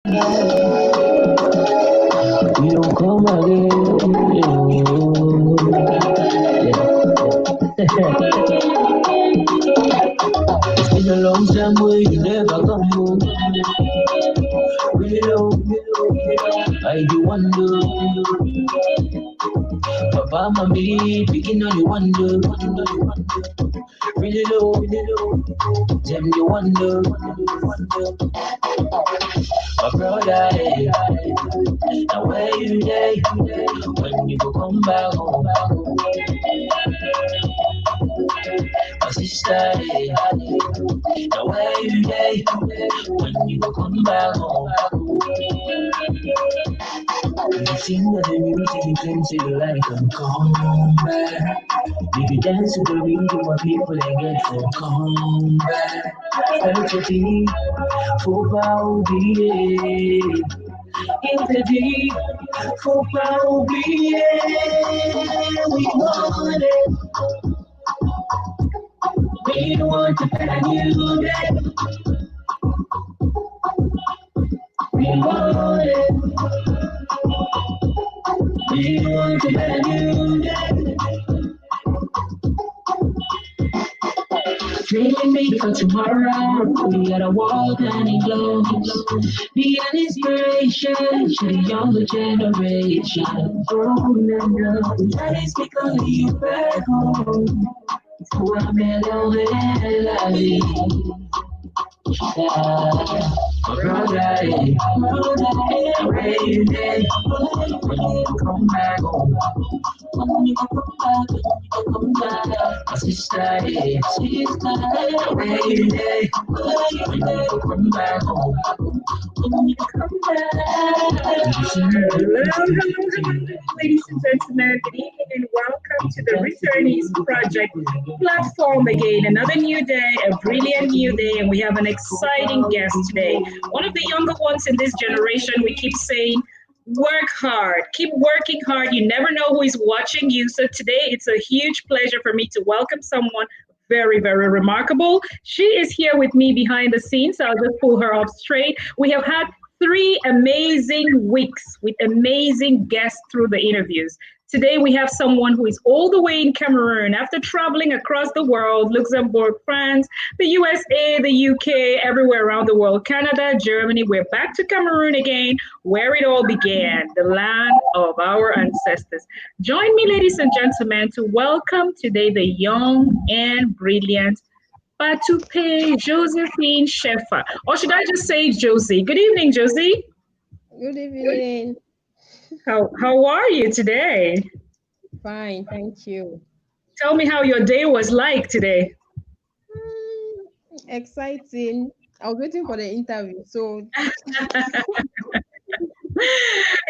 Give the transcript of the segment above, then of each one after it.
You don't come again. It's been a long time where you never come home. Really low, I do wonder. Papa, mommy, picking on you wonder. Really low, them you wonder. My brother, now where you day? When you go come back home? My sister, now where you day? When you go come back home? You sing the music, you can see the light and come back. If you dance to the rhythm, what people they get for come back. Felt your deep, for power be in the deep, for power be we want it. We want to better new day. We want it. We want to better new day. Dreaming big for tomorrow, we got a world and it glows. Be an inspiration to the younger generation. Oh no, that is because you back home. So I'm in la vie. Brother, where you day? When you come back home? When you come back, my sister, where you day? When you come back home? When you come back. Hello, ladies and gentlemen. Good evening and welcome to the Returnees Project platform again. Another new day, a brilliant new day, and we have an exciting guest today. One of the younger ones in this generation, we keep saying, work hard, keep working hard. You never know who is watching you. So today, it's a huge pleasure for me to welcome someone very, very remarkable. She is here with me behind the scenes. So I'll just pull her up straight. We have had 3 amazing weeks with amazing guests through the interviews. Today, we have someone who is all the way in Cameroon after traveling across the world, Luxembourg, France, the USA, the UK, everywhere around the world, Canada, Germany. We're back to Cameroon again, where it all began, the land of our ancestors. Join me, ladies and gentlemen, to welcome today the young and brilliant Batupe Josephine Shefa. Or should I just say Josy? Good evening, Josy. Good evening. How are you today? Fine, thank you. Tell me how your day was like today. Exciting. I was waiting for the interview, so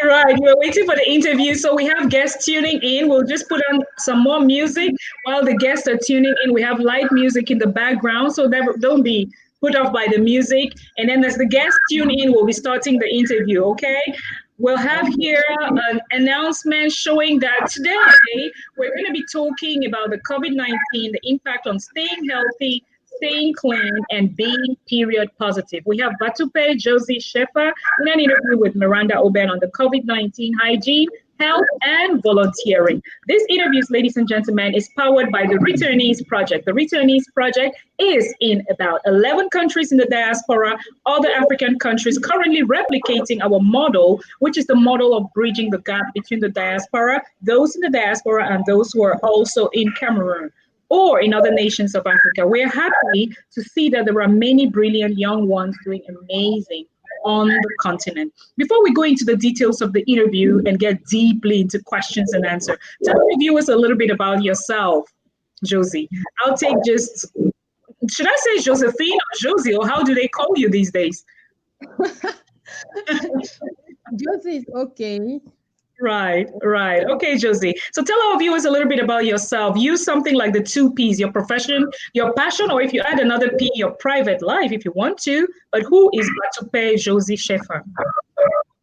Right, we're waiting for the interview. So we have guests tuning in. We'll just put on some more music while the guests are tuning in. We have light music in the background, so that don't be put off by the music. And then as the guests tune in, we'll be starting the interview, okay? We'll have here an announcement showing that today we're going to be talking about the COVID-19, the impact on staying healthy, staying clean, and being period positive. We have Batupe Josephine Shefa in an interview with Miranda OBEN on the COVID-19 hygiene, health, and volunteering. This interview, ladies and gentlemen, is powered by the Returnees Project. The Returnees Project is in about 11 countries in the diaspora, other African countries, currently replicating our model, which is the model of bridging the gap between the diaspora, those in the diaspora, and those who are also in Cameroon or in other nations of Africa. We're happy to see that there are many brilliant young ones doing amazing on the continent. Before we go into the details of the interview and get deeply into questions and answers, tell the viewers a little bit about yourself, Josy. I'll take just, should I say Josephine or Josy, or how do they call you these days? Josy is okay. Right. Okay, Josy. So tell our viewers a little bit about yourself. Use something like the 2 P's, your profession, your passion, or if you add another P, your private life, if you want to. But who is Batupe Josephine Shefa?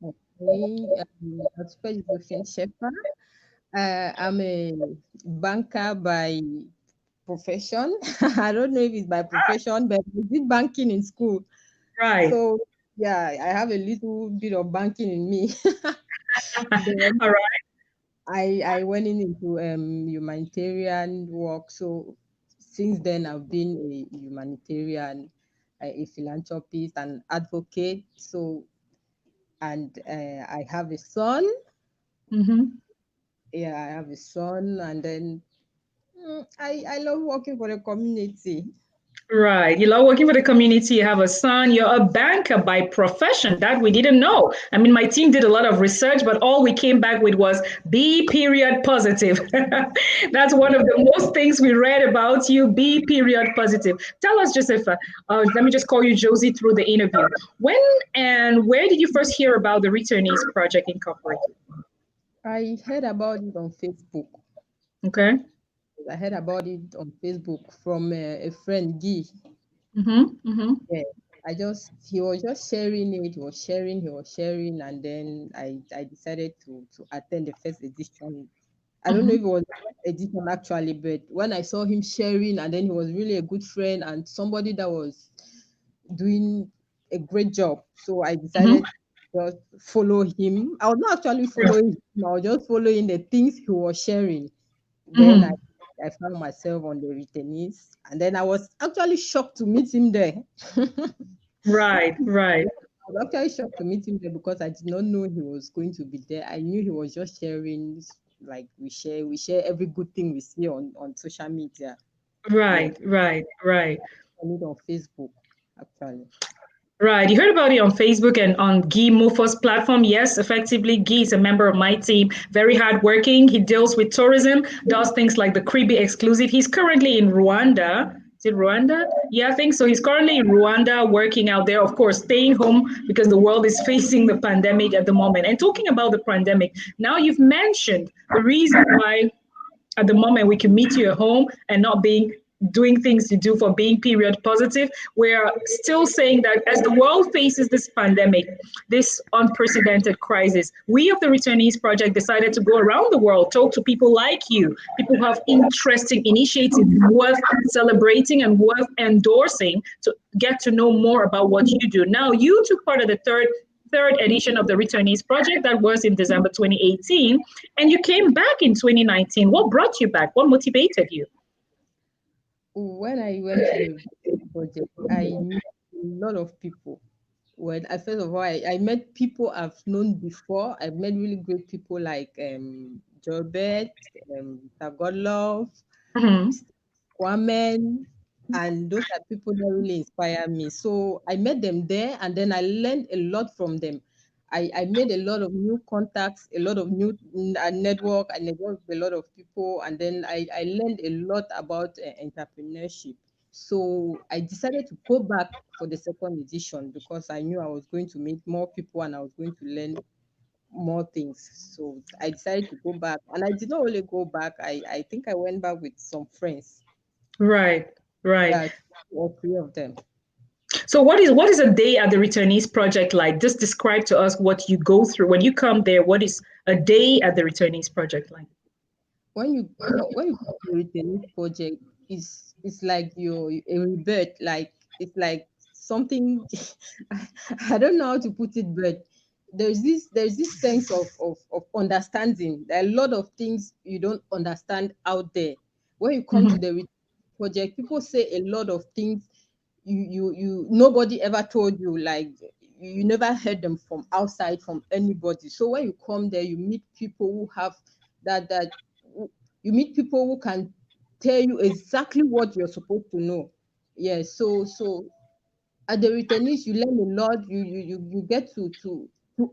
Okay, Batupe Josephine Shefa. I'm a banker by profession. I don't know if it's by profession, but I did banking in school. Right. So yeah, I have a little bit of banking in me. Then All right. I went into humanitarian work. So since then, I've been a humanitarian, a philanthropist, and advocate. So and I have a son. Mm-hmm. Yeah, I have a son, and then I love working for the community. Right. You love working for the community. You have a son. You're a banker by profession. That we didn't know. I mean, my team did a lot of research, but all we came back with was be period positive. That's one of the most things we read about you. Be period positive. Tell us, Josepha. Let me just call you Josy through the interview. When and where did you first hear about the Returnees Project Incorporated? I heard about it on Facebook. Okay. I heard about it on Facebook from a friend, Guy. Mm-hmm. Mm-hmm. Yeah, he was just sharing it, he was sharing, and then I decided to attend the first edition. I don't know Mm-hmm. if it was the first edition actually, but when I saw him sharing, and then he was really a good friend and somebody that was doing a great job. So I Mm-hmm. decided to just follow him. I was not actually following him, I was just following the things he was sharing. Then Mm-hmm. I found myself on the returnees, and then I was actually shocked to meet him there. Right. Right. I was actually shocked to meet him there because I did not know he was going to be there. I knew he was just sharing, like we share every good thing we see on social media. Yes, Right. Right. Right. on it on Facebook actually. Right. You heard about it on Facebook and on Guy Mufo's platform. Yes, effectively, Guy is a member of my team. Very hardworking. He deals with tourism, does things like the Kribi exclusive. He's currently in Rwanda. Is it Rwanda? Yeah, I think so. He's currently in Rwanda working out there, of course, staying home because the world is facing the pandemic at the moment. And talking about the pandemic, now you've mentioned the reason why at the moment we can meet you at home and not being doing things you do for being period positive. We're still saying that as the world faces this pandemic, this unprecedented crisis, we of the Returnees Project decided to go around the world, talk to people like you, people who have interesting initiatives worth celebrating and worth endorsing to get to know more about what you do. Now, you took part of the third edition of the Returnees Project that was in December 2018, and you came back in 2019. What brought you back? What motivated you? When I went to the project, I met a lot of people. Well, first of all, I met people I've known before. I've met really great people like Jobet, Tagodlove, Mm-hmm. Kwame, and those are people that really inspire me. So I met them there, and then I learned a lot from them. I made a lot of new contacts, a lot of new network. I networked with a lot of people, and then I learned a lot about entrepreneurship. So I decided to go back for the second edition because I knew I was going to meet more people and I was going to learn more things. So I decided to go back, and I did not only go back. I think I went back with some friends. Right, right. Yeah, two or three of them. So what is a day at the Returnees Project like? Just describe to us what you go through when you come there. What is a day at the Returnees Project like? When you go to the returning project, it's like you're a rebirth. Like it's like something. I don't know how to put it, but there's this sense of understanding. There are a lot of things you don't understand out there. When you come to Mm-hmm. the project, people say a lot of things you nobody ever told you, like you never heard them from outside from anybody. So when you come there, you meet people who have that you meet people who can tell you exactly what you're supposed to know. Yes, so at the returnees, you learn a lot. You get to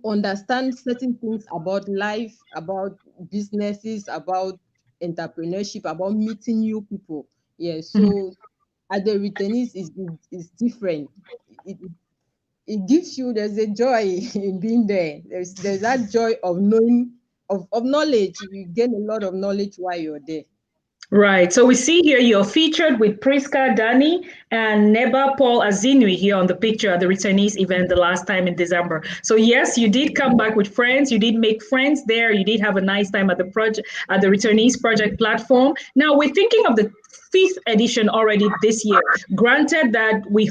understand certain things about life, about businesses, about entrepreneurship, about meeting new people. Yes, Mm-hmm. so at the returnees is different. It gives you, there's a joy in being there. There's that joy of knowing, of knowledge. You gain a lot of knowledge while you're there. Right. So we see here you're featured with Priska Dani and Neba Paul Azinui here on the picture at the Returnees event the last time in December. So yes, you did come back with friends. You did make friends there. You did have a nice time at the project, at the Returnees Project platform. Now we're thinking of the fifth edition already this year. Granted that we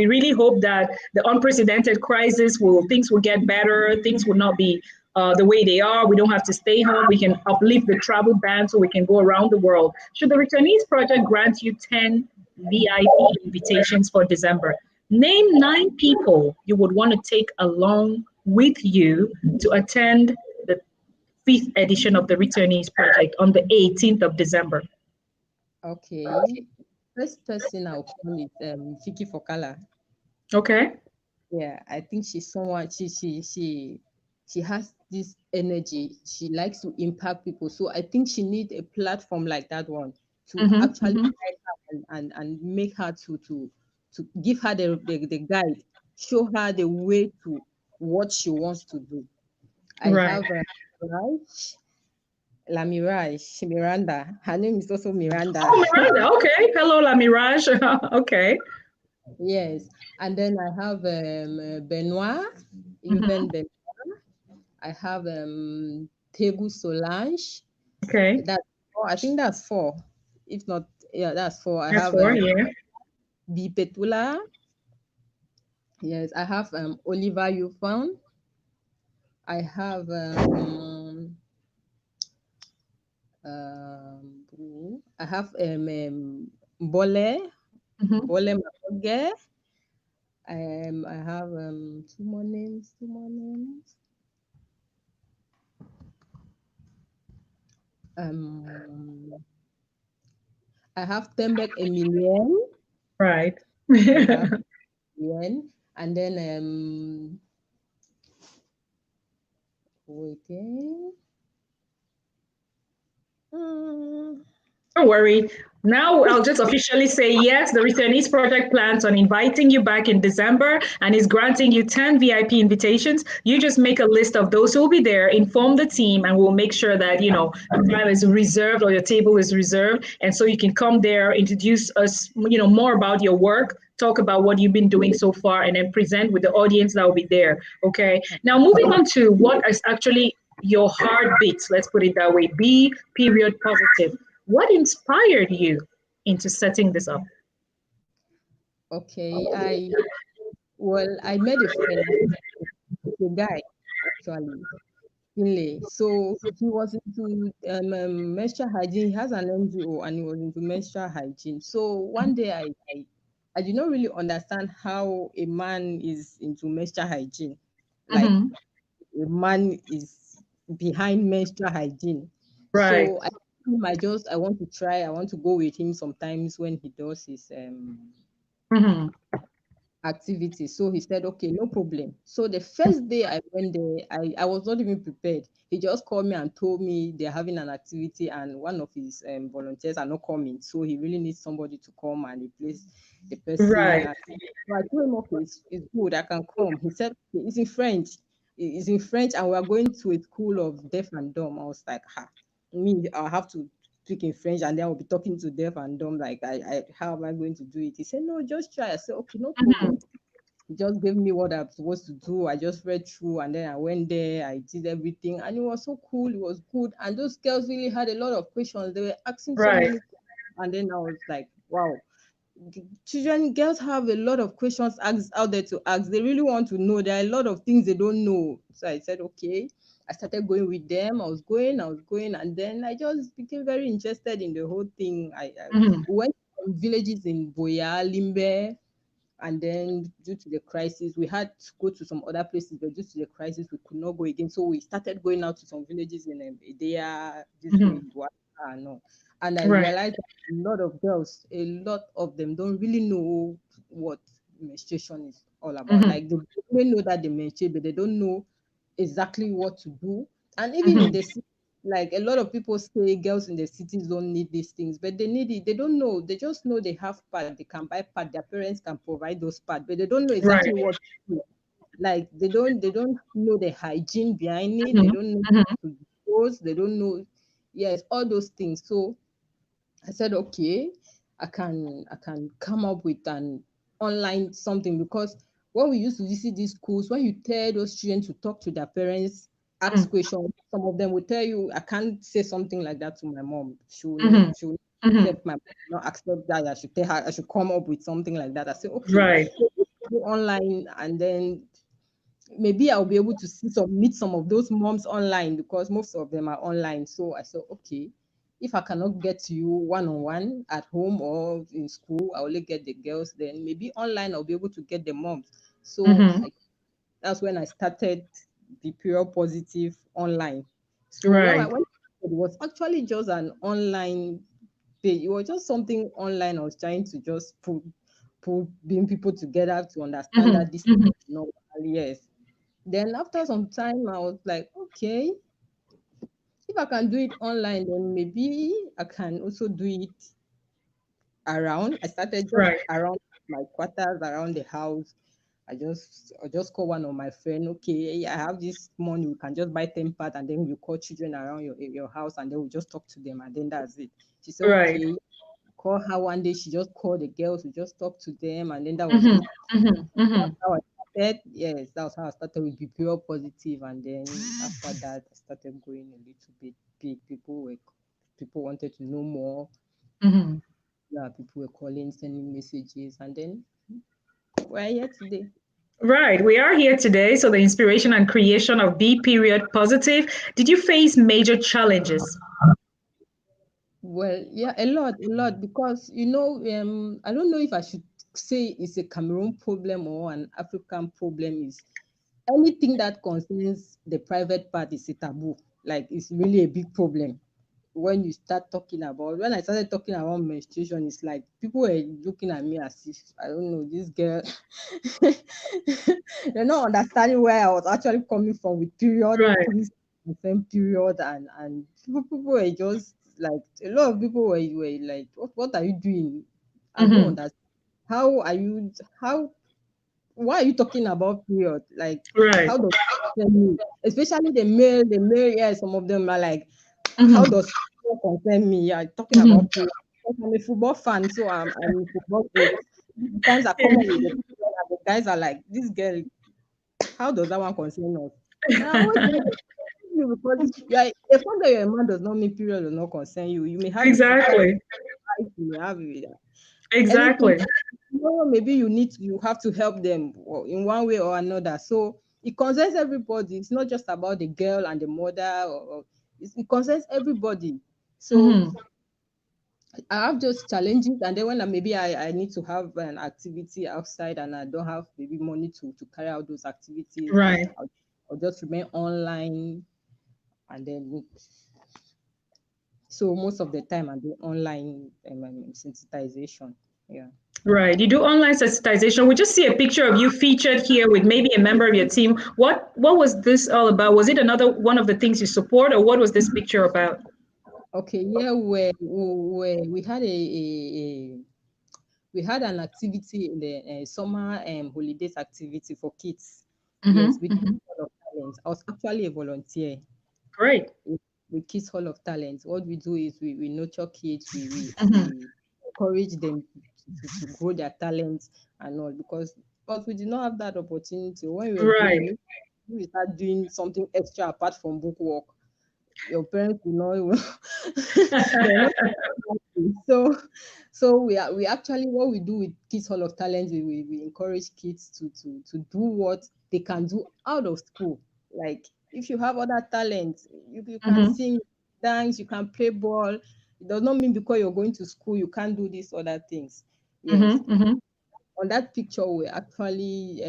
really hope that the unprecedented crisis things will get better, things will not be the way they are. We don't have to stay home. We can uplift the travel ban so we can go around the world. Should the Returnees Project grant you 10 VIP invitations for December, name 9 people you would want to take along with you to attend the fifth edition of the Returnees Project on the 18th of December. Okay. First person I'll call is Vicky Fokala. Okay. Yeah, I think she's someone she has this energy. She likes to impact people. So I think she needs a platform like that one to actually guide her and make her to give her the guide, show her the way to what she wants to do. I Right. have Miranda. Her name is also Miranda. Oh, Miranda. Okay. Hello, La Mirage. Okay. Yes. And then I have Benoit, Benoit. I have Tegu Solange. Okay. That's four. I think that's four. If not, yeah, that's four. I That's have 4. Yeah. B Petula. Yes, I have Oliver Yufan. I have I have Bole Bole Makoge. I have two more names. Um, I have Tembek Emilienne. Right. I have Emilienne. And then waiting. Don't worry. Now I'll just officially say yes, the Returnees Project plans on inviting you back in December and is granting you 10 VIP invitations. You just make a list of those who will be there, inform the team, and we'll make sure that, your time is reserved or your table is reserved. And so you can come there, introduce us, more about your work, talk about what you've been doing so far, and then present with the audience that will be there. Okay. Now, moving on to what is actually your heartbeat, let's put it that way. Be period positive. What inspired you into setting this up? Okay, I met a friend, a guy actually, Finlay. So he was into menstrual hygiene. He has an NGO and he was into menstrual hygiene. So one day I did not really understand how a man is into menstrual hygiene. Like Mm-hmm. a man is behind menstrual hygiene. Right. So I want to try. I want to go with him sometimes when he does his Mm-hmm. activity. So he said, okay, no problem. So the first day I went there, I was not even prepared. He just called me and told me they're having an activity and one of his volunteers are not coming. So he really needs somebody to come and replace the person. Right. And so I told him, okay, it's good, I can come. He said, okay, it's in French. It's in French and we're going to a school of deaf and dumb. I was like, I'll have to speak in French and then I'll be talking to deaf and dumb. Like, how am I going to do it? He said, no, just try. I said, okay, no Mm-hmm. problem. He just gave me what I'm supposed to do. I just read through and then I went there. I did everything and it was so cool. It was good. And those girls really had a lot of questions. They were asking so Right. many questions. And then I was like, wow. Girls have a lot of questions out there to ask. They really want to know. There are a lot of things they don't know. So I said, okay. I started going with them. I was going, and then I just became very interested in the whole thing. Mm-hmm. We went to villages in Boya, Limbe, and then due to the crisis, we had to go to some other places, but due to the crisis, we could not go again. So we started going out to some villages in Edea, this way, Mm-hmm. no. And I Right. realized that a lot of girls, a lot of them don't really know what menstruation is all about. Mm-hmm. Like they know that they menstruate, but they don't know exactly what to do. And even in Mm-hmm. the city, like a lot of people say girls in the cities don't need these things, but they need it. They don't know. They just know they have pad. They can buy pad. Their parents can provide those pad, but they don't know Right. exactly what to do. Like they don't know the hygiene behind it. They Mm-hmm. don't know Mm-hmm. to use. They don't know, yes, all those things. So I said, okay, I can come up with an online something, because when we used to visit these schools, when you tell those children to talk to their parents, ask questions, some of them will tell you, I can't say something like that to my mom. Mm-hmm. She will Mm-hmm. accept my mom will not accept that. I should tell her I should come up with something like that. I say, okay, Right. so go online, and then maybe I'll be able to meet some of those moms online, because most of them are online. So I said, okay, if I cannot get to you one on one at home or in school, I only get the girls. Then maybe online I'll be able to get the moms. So Mm-hmm. that's when I started the period positive online. So Right. when it was actually just an online page, it was just something online. I was trying to just bring people together to understand Mm-hmm. that this is Mm-hmm. normal. Yes. Then after some time, I was like, okay, if I can do it online, then maybe I can also do it around. I started just Right. around my quarters, around the house. I just call one of my friend. Okay, I have this money. We can just buy 10 part, and then you call children around your house, and then we just talk to them, and then that's it. She said, Right. okay. Call her one day. She just called the girls. We just talked to them, and then that was Mm-hmm. it. Mm-hmm. Mm-hmm. That's how I started. Yes, that's how I started with BPO positive, and then after that, I started going a little bit big. People wanted to know more. Mm-hmm. Yeah, people were calling, sending messages, and then we're here today. Right. We are here today. So the inspiration and creation of B period positive. Did you face major challenges? Well, yeah, a lot, because I don't know if I should say it's a Cameroon problem or an African problem. Is anything that concerns the private part is a taboo. Like, it's really a big problem. When I started talking about menstruation, it's like people were looking at me as if, I don't know, this girl. They're not understanding where I was actually coming from with period, Right. please, the same period, and people were just like, a lot of people were like, what are you doing? I don't Mm-hmm. understand. How are you? How Why are you talking about period? Like, Right. how does it concern me? Especially the male, yeah, some of them are like, how Mm-hmm. does it concern me? Yeah, talking Mm-hmm. about period. Because I'm a football fan, so I'm in football. So sometimes I come up with Yeah. the people, and the guys are like, this girl, how does that one concern us? And I always say, because the fact that you're a man does not mean period does not concern you. You may have it with your Exactly. wife, you may have it with anything. Exactly. Maybe you have to help them, or in one way or another. So it concerns everybody. It's not just about the girl and the mother, or it concerns everybody. So Mm-hmm. I have those challenges, and then when I need to have an activity outside, and I don't have maybe money to carry out those activities, Right. I'll, I'll just remain online, and then so most of the time I do online sensitization. Yeah. Right. You do online sensitization. We just see a picture of you featured here with maybe a member of your team. What was this all about? Was it another one of the things you support, or what was this picture about? Okay. Yeah. We had we had an activity in the summer holidays activity for kids. Yes, Mm-hmm. with Mm-hmm. Hall of Talents. I was actually a volunteer Great. with Kids Hall of Talents. What we do is we nurture kids, Mm-hmm. we encourage them to grow their talents and all, because we did not have that opportunity when we were Right. growing. If we start doing something extra apart from book work, your parents will not even they're not happy. So we actually, what we do with Kids Hall of Talents, we encourage kids to do what they can do out of school. Like, if you have other talents, you can Mm-hmm. sing, dance, you can play ball. It does not mean because you're going to school you can't do these other things. Yes. Mm-hmm. Mm-hmm. On that picture, we actually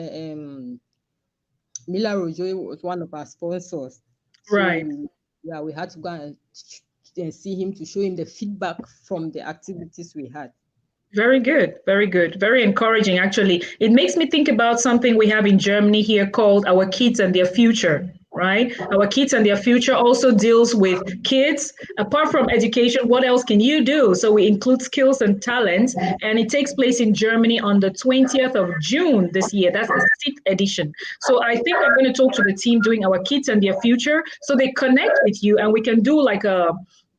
Mila Rojo was one of our sponsors. So Right. yeah, we had to go and see him to show him the feedback from the activities we had. Very good, very good, very encouraging. Actually, it makes me think about something we have in Germany here called Our Kids and Their Future, right? Our Kids and Their Future also deals with kids. Apart from education, what else can you do? So we include skills and talents, and it takes place in Germany on the 20th of June this year. That's the sixth edition. So I think I'm going to talk to the team doing Our Kids and Their Future so they connect with you, and we can do like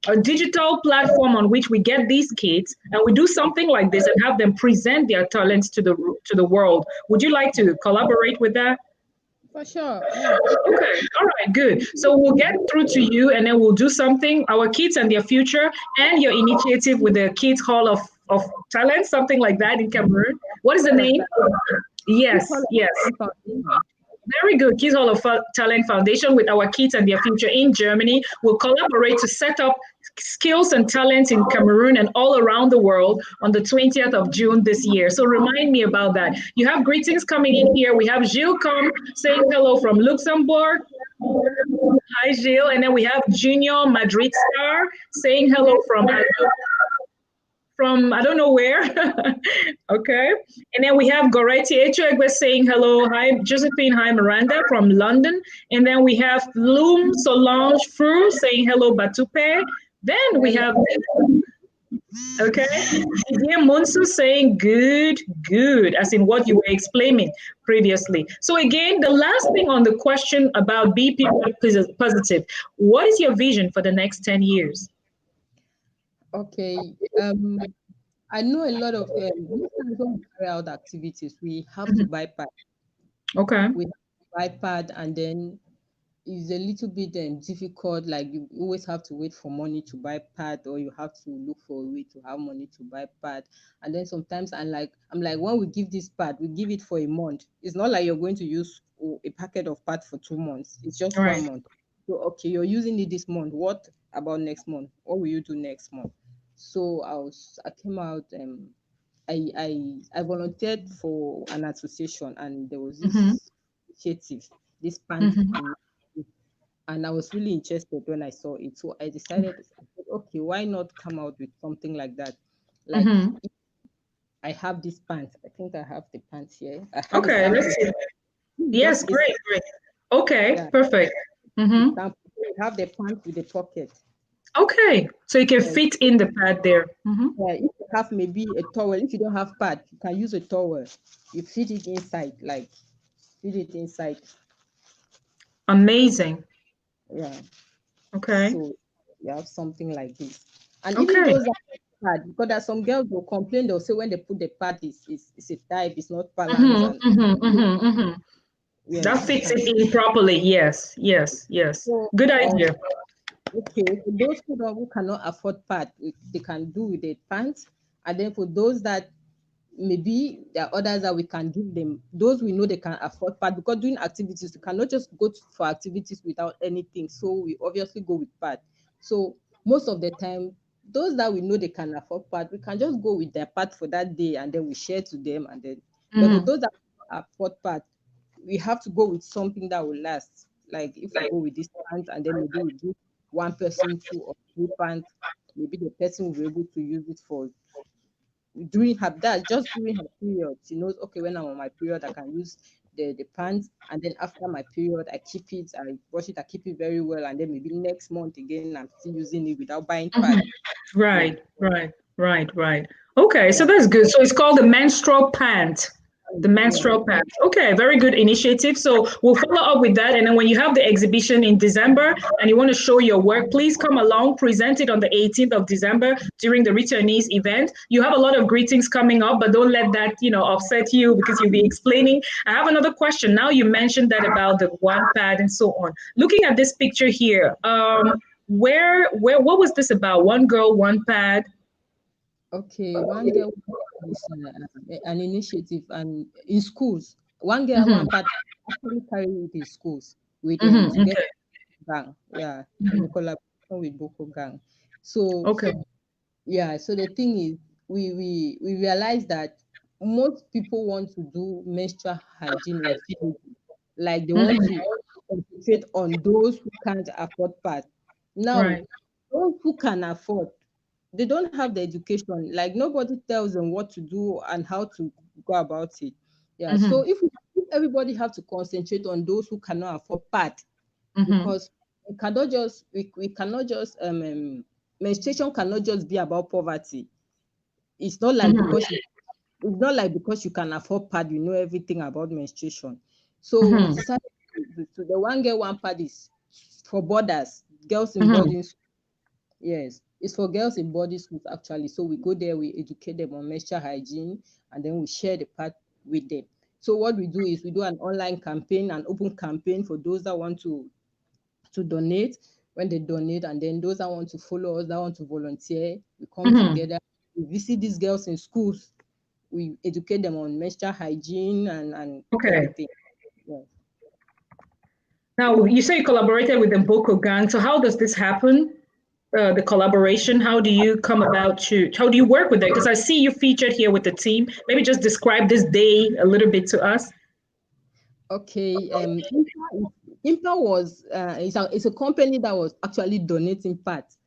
a digital platform on which we get these kids and we do something like this and have them present their talents to the world. Would you like to collaborate with that? For sure. Yeah. Okay, all right, good. So we'll get through to you and then we'll do something, our kids and their future, and your initiative with the Kids Hall of Talent, something like that in Cameroon. What is the name? Yes, yes. Very good. Kids Hall of Talent Foundation with our kids and their future in Germany will collaborate to set up skills and talents in Cameroon and all around the world on the 20th of June this year. So remind me about that. You have greetings coming in here. We have Gilles come saying hello from Luxembourg. Hi, Gilles. And then we have Junior Madrid Star saying hello from I don't know where. Okay. And then we have Goretti Echuegwe saying hello. Hi, Josephine. Hi, Miranda from London. And then we have Loom Solange Fru saying hello, Batupe. Then we have, okay, Didier Monsu saying good, good, as in what you were explaining previously. So again, the last thing on the question about be positive, what is your vision for the next 10 years? Okay. I know a lot of most times when we carry out activities, we have to buy pad. Okay. We have to buy pad, and then it's a little bit difficult. Like you always have to wait for money to buy pad, or you have to look for a way to have money to buy pad. And then sometimes I'm like, when we give this pad, we give it for a month. It's not like you're going to use a packet of pad for 2 months. It's just All right. 1 month. So okay, you're using it this month. What about next month? What will you do next month? So I came out. I volunteered for an association, and there was this initiative, this pant, and I was really interested when I saw it. So I decided, okay, why not come out with something like that? Like I have this pants. I think I have the pants here. I have Okay, let's see. Yes, great, great. Okay, yeah. Perfect. I have the pants with the pocket. Okay, so you can fit in the pad there. Yeah, if you have maybe a towel, if you don't have pad, you can use a towel. You fit it inside, like fit it inside. Amazing. Yeah. Okay. So you have something like this. And even those that pad, because there are some girls will complain, they'll say when they put the pad, it's a type, it's not balanced. Yeah, that fits it in properly. Yes, yes, yes. So, good idea. Okay, for those who cannot afford pad, they can do with the pants. And then for those that maybe there are others that we can give them, those we know they can afford pad, because doing activities, you cannot just go for activities without anything. So we obviously go with pad. So most of the time, those that we know they can afford pad, we can just go with their pad for that day, and then we share to them. And then, but for those that afford pad, we have to go with something that will last. Like if we go with this pants, and then maybe we give one person 2 or 3 pants, maybe the person will be able to use it for during her period. She knows, okay, when I'm on my period, I can use the pants, and then after my period, I keep it, I wash it, I keep it very well, and then maybe next month again, I'm still using it without buying pads. Right, yeah. Right. Okay, so that's good. So it's called the menstrual pant. The menstrual pants. Okay, very good initiative. So we'll follow up with that. And then when you have the exhibition in December and you want to show your work, please come along, present it on the 18th of December during the Returnees event. You have a lot of greetings coming up, but don't let that, upset you, because you'll be explaining. I have another question. Now you mentioned that about the one pad and so on. Looking at this picture here, what was this about? One girl, one pad? Okay, one girl is an initiative, and in schools, one girl, one pad actually carry it in schools with together gang, in collaboration with Boko Gang. So yeah, so the thing is, we realize that most people want to do menstrual hygiene in villages, like they want to concentrate on those who can't afford pads. Now, those who can afford, they don't have the education. Like nobody tells them what to do and how to go about it. Yeah. So if everybody have to concentrate on those who cannot afford pad, because we cannot just menstruation cannot just be about poverty. It's not like because you can afford pad, you know everything about menstruation. So we decided to the one girl, one pad is for boarders, girls in boarding school. Yes, it's for girls in boarding schools actually. So we go there, we educate them on menstrual hygiene, and then we share the part with them. So what we do is we do an online campaign, an open campaign for those that want to donate. When they donate, and then those that want to follow us, that want to volunteer, we come together. We visit these girls in schools. We educate them on menstrual hygiene and Okay. everything. Yes. Now, you say you collaborated with the Boko Gang. So how does this happen? The collaboration, how do you come about to, how do you work with it? Because I see you featured here with the team. Maybe just describe this day a little bit to us. Okay. Impa was it's a company that was actually donating parts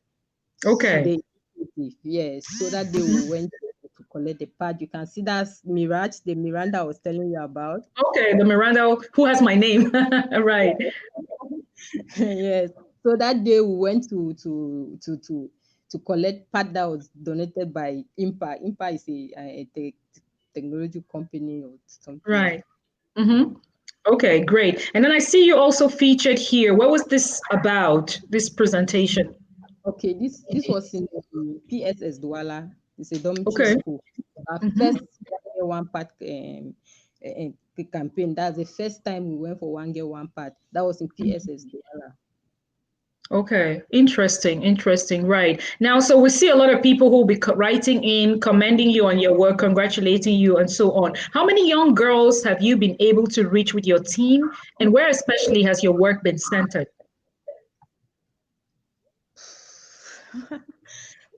to Okay. the initiative. Yes. So that day we went to collect the part. You can see that's Mirage, the Miranda I was telling you about. Okay, the Miranda who has my name. Right. Yes. So that day we went to collect part that was donated by Impa. Impa is a technology company or something. Right. Mm-hmm. Okay, great. And then I see you also featured here. What was this about, this presentation? Okay, this was in PSS Douala. It's a dormitory Okay. school. Our first one part campaign. That's the first time we went for one girl, one part. That was in PSS Douala. Okay, interesting, right. Now, so we see a lot of people who will be writing in, commending you on your work, congratulating you, and so on. How many young girls have you been able to reach with your team, and where especially has your work been centered?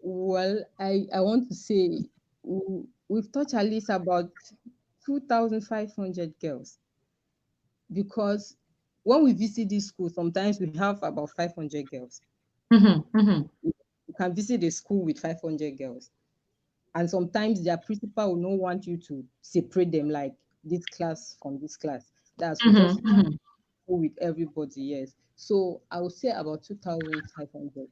Well, I want to say we've touched at least about 2,500 girls, because when we visit this school, sometimes we have about 500 girls. You can visit a school with 500 girls. And sometimes their principal will not want you to separate them, like this class from this class. That's we just go with everybody, yes. So I would say about 2,500,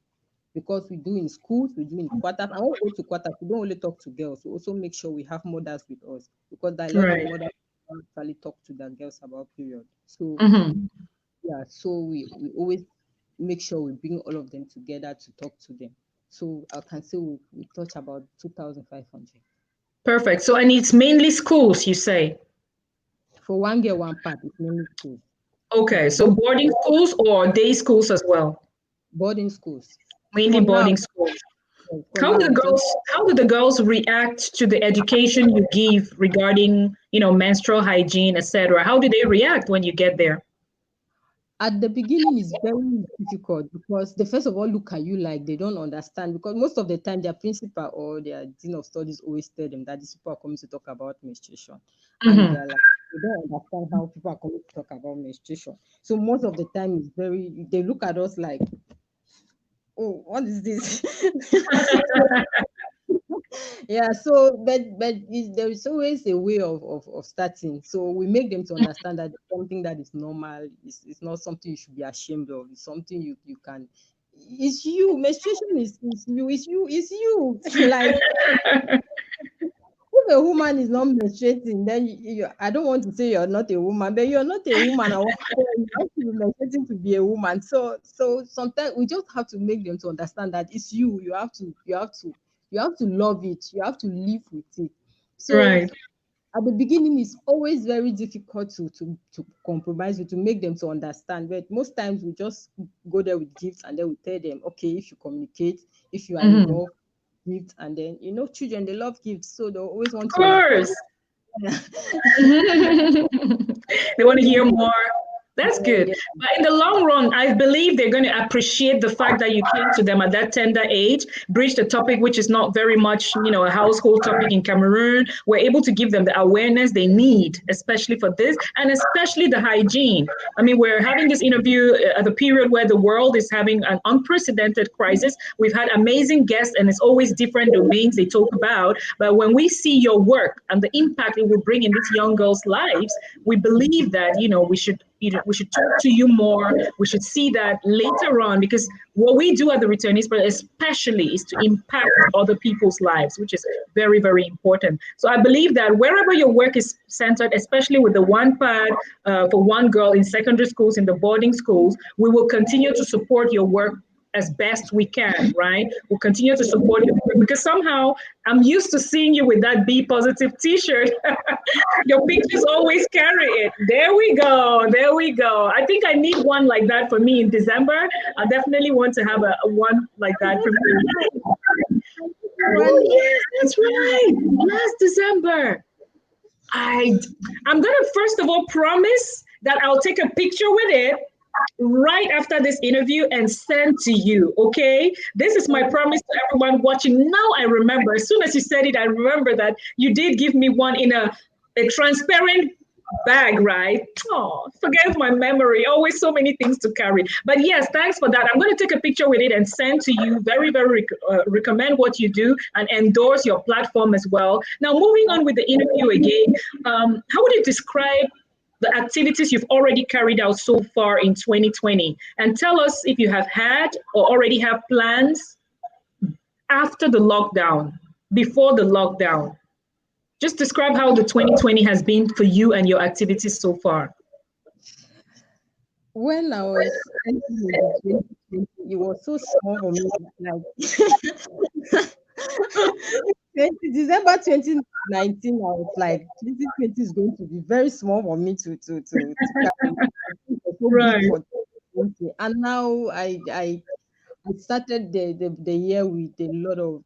because we do in schools, we do in quarters. And when we go to quarters, we don't only talk to girls. We also make sure we have mothers with us, because there are a lot of mothers who actually talk to their girls about period. So yeah, so we always make sure we bring all of them together to talk to them. So I can say we touch about 2,500. Perfect. So, and it's mainly schools, you say? For one girl, one part, it's mainly schools. Okay, so boarding schools or day schools as well? Boarding schools. Mainly boarding schools. How do the girls react to the education you give regarding, menstrual hygiene, etc.? How do they react when you get there? At the beginning, it's very difficult, because they first of all look at you like they don't understand, because most of the time their principal or their dean of studies always tell them that these people are coming to talk about menstruation, and they're like, they don't understand how people are coming to talk about menstruation. So most of the time they look at us like, oh, what is this? Yeah, so there is always a way of starting. So we make them to understand that something that is normal, it's not something you should be ashamed of. It's something you can. It's you. Menstruation is you. It's you. Like, if a woman is not menstruating, then I don't want to say you're not a woman, but you're not a woman. I want to say you have to be menstruating to be a woman. So sometimes we just have to make them to understand that it's you. You have to love it. You have to live with it. So at the beginning, it's always very difficult to compromise with, to make them to understand. But most times we just go there with gifts, and then we tell them, okay, if you communicate, if you are involved, gifts, and then children, they love gifts, so they always want to. Of course. They want to hear more. That's good. But in the long run, I believe they're going to appreciate the fact that you came to them at that tender age, bridged a topic which is not very much, a household topic in Cameroon. We're able to give them the awareness they need, especially for this, and especially the hygiene. I mean, we're having this interview at the period where the world is having an unprecedented crisis. We've had amazing guests, and it's always different domains they talk about. But when we see your work and the impact it will bring in these young girls' lives, we believe that, we should talk to you more. We should see that later on, because what we do at the Returnees Project especially is to impact other people's lives, which is very, very important. So I believe that wherever your work is centered, especially with the one pad for one girl in secondary schools, in the boarding schools, we will continue to support your work as best we can, right? We'll continue to support you because somehow I'm used to seeing you with that Be Positive t-shirt. Your pictures always carry it. There we go. There we go. I think I need one like that for me in December. I definitely want to have a one like that for me. Oh, yes, that's right. Last December. I'm gonna first of all promise that I'll take a picture with it right after this interview and send to you. Okay, this is my promise to everyone watching. Now I remember. As soon as you said it, I remember that you did give me one in a transparent bag, right? Oh, forget my memory. Always so many things to carry. But yes, thanks for that. I'm going to take a picture with it and send to you. Very, very recommend what you do and endorse your platform as well. Now, moving on with the interview again, how would you describe the activities you've already carried out so far in 2020? And tell us if you have had or already have plans after the lockdown, before the lockdown. Just describe how the 2020 has been for you and your activities so far. When I was entering 2020, it was so small for me. Like December 2019, I was like, 2020 is going to be very small for me to carry. Right. And now I started the year with a lot of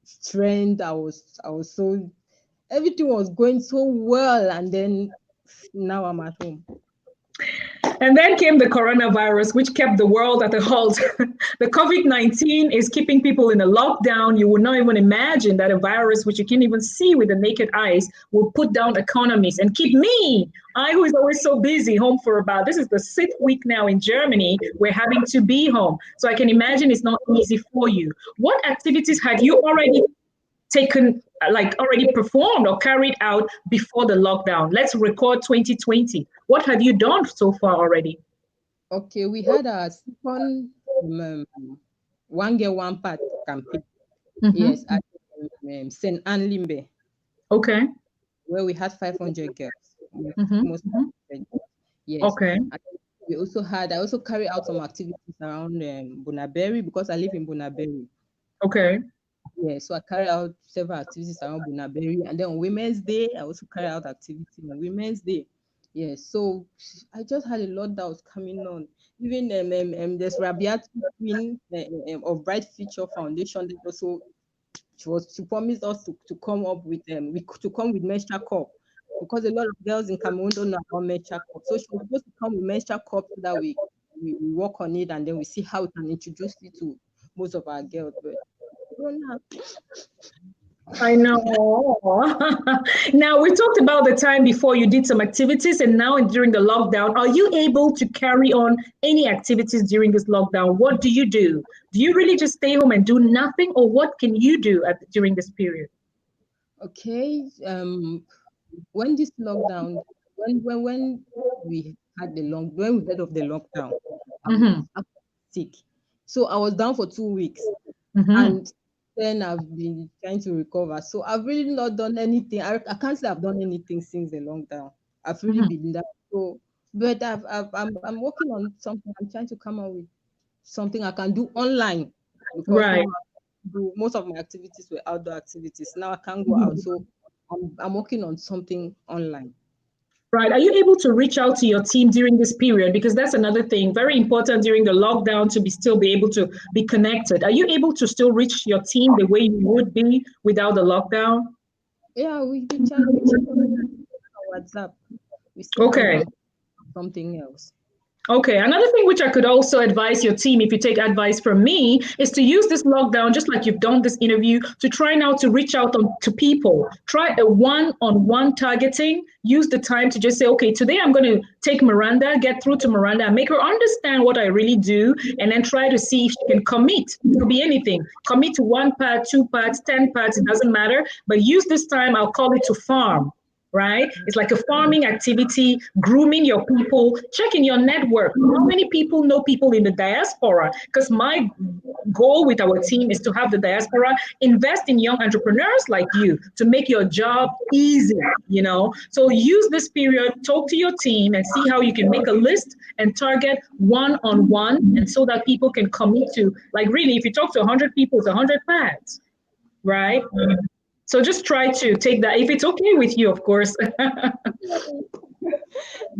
strength. I was so, everything was going so well, and then now I'm at home. And then came the coronavirus, which kept the world at a halt. The COVID-19 is keeping people in a lockdown. You would not even imagine that a virus, which you can't even see with the naked eyes, will put down economies and keep me, I who is always so busy, home for about, this is the 6th week now in Germany, we're having to be home. So I can imagine it's not easy for you. What activities have you already taken, like already performed or carried out before the lockdown? Let's record 2020. What have you done so far already? Okay, we had a second One Girl One Part campaign. Yes, at St. Anne Limbe. Okay. Where we had 500 girls. Yes. Okay. We also had, I also carry out some activities around Bunaberi, because I live in Bunaberi. Okay. Yeah, so I carry out several activities around Bunaberi, and then on Women's Day, I also carry out activities on Women's Day. Yeah, so I just had a lot that was coming on. Even there's Rabiat Queen of Bright Future Foundation that also she promised us to come up with to come with menstrual cup, because a lot of girls in Cameroon don't know about menstrual cup. So she was supposed to come with menstrual cup so that we work on it, and then we see how we can introduce it to most of our girls. But I know. Now, we talked about the time before you did some activities, and now during the lockdown, are you able to carry on any activities during this lockdown? What do you do? Do you really just stay home and do nothing, or what can you do during this period? Okay. When this lockdown, when we had when we heard of the lockdown, I was sick. So I was down for 2 weeks, and then I've been trying to recover. So I've really not done anything. I can't say I've done anything since the lockdown. I've really been down. So, but I'm working on something. I'm trying to come up with something I can do online, because right. Most of my activities were outdoor activities. Now I can't go out, so I'm working on something online. Right. Are you able to reach out to your team during this period? Because that's another thing, very important during the lockdown, to still be able to be connected. Are you able to still reach your team the way you would be without the lockdown? Yeah, we've been trying to reach on WhatsApp. We still have something else. Okay, another thing which I could also advise your team, if you take advice from me, is to use this lockdown, just like you've done this interview, to try now to reach out to people. Try a one-on-one targeting. Use the time to just say, okay, today I'm going to take Miranda, get through to Miranda, and make her understand what I really do, and then try to see if she can commit. It could be anything. Commit to 1 part, 2 parts, 10 parts, it doesn't matter. But use this time, I'll call it to farm. right? It's like a farming activity, grooming your people, checking your network. How many people know people in the diaspora? Because my goal with our team is to have the diaspora invest in young entrepreneurs like you to make your job easy, you know? So use this period, talk to your team and see how you can make a list and target one-on-one, and so that people can commit to, like, really, if you talk to 100 people, it's 100 pads, right? So just try to take that, if it's okay with you, of course.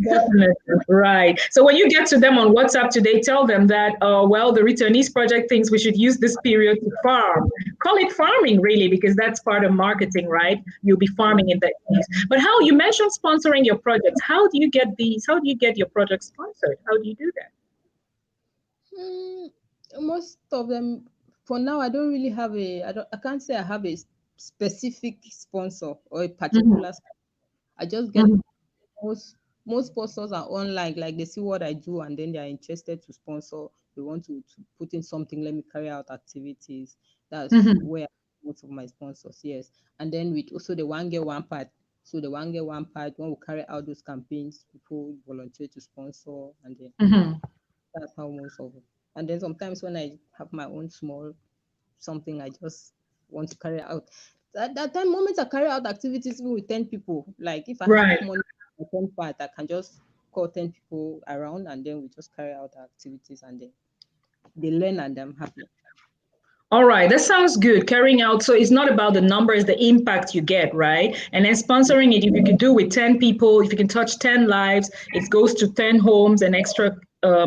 Definitely. Right. So when you get to them on WhatsApp today, tell them that, well, the Returnees Project thinks we should use this period to farm. Call it farming, really, because that's part of marketing, right? You'll be farming in that case. But how, you mentioned sponsoring your projects. How do you get these? How do you get your projects sponsored? How do you do that? Most of them, for now, I don't really have I can't say I have a specific sponsor or a particular sponsor. I just get most most sponsors are online, like they see what I do and then they are interested to sponsor. They want to put in something, let me carry out activities. That's Mm-hmm. where most of my sponsors, yes. And then with also the one get one part. So the one get one part, when we carry out those campaigns, people volunteer to sponsor, and then Mm-hmm. that's how most of it. And then sometimes when I have my own small something I just want to carry out. At that time, moments I carry out activities even with 10 people. Like if I have Right. money for 10 part, I can just call 10 people around and then we just carry out the activities and then they learn and I'm happy. All right, that sounds good. Carrying out, so it's not about the numbers, the impact you get, right? And then sponsoring it, if you could do with 10 people, if you can touch 10 lives, it goes to 10 homes and extra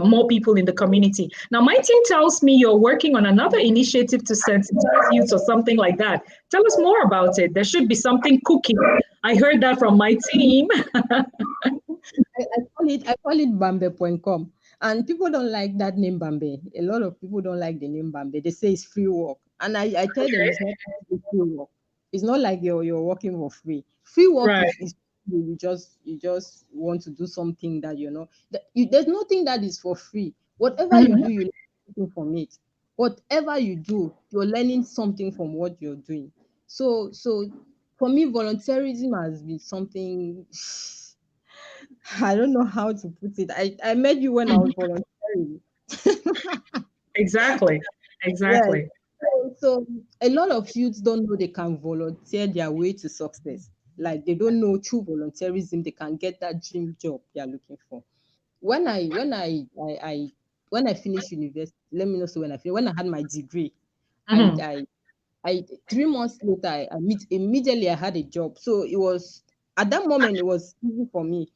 more people in the community. Now, my team tells me you're working on another initiative to sensitize youth or something like that. Tell us more about it. There should be something cooking. I heard that from my team. I call it Bambe.com. And people don't like that name Bambe. A lot of people don't like the name Bambe. They say it's free work. And I tell them it's not free work. It's not like you're working for free. Free work Right. is you just want to do something that there's nothing that is for free. Whatever you Mhm. do, you learn something from it. Whatever you do, you're learning something from what you're doing. So for me, volunteerism has been something. I don't know how to put it. I met you when I was volunteering. Exactly. Yes. Exactly. So a lot of youths don't know they can volunteer their way to success. Like they don't know through volunteerism they can get that dream job they are looking for. When I finished university, let me know. So when I had my degree, I Mhm. I I 3 months later immediately I had a job. So it was at that moment it was easy for me.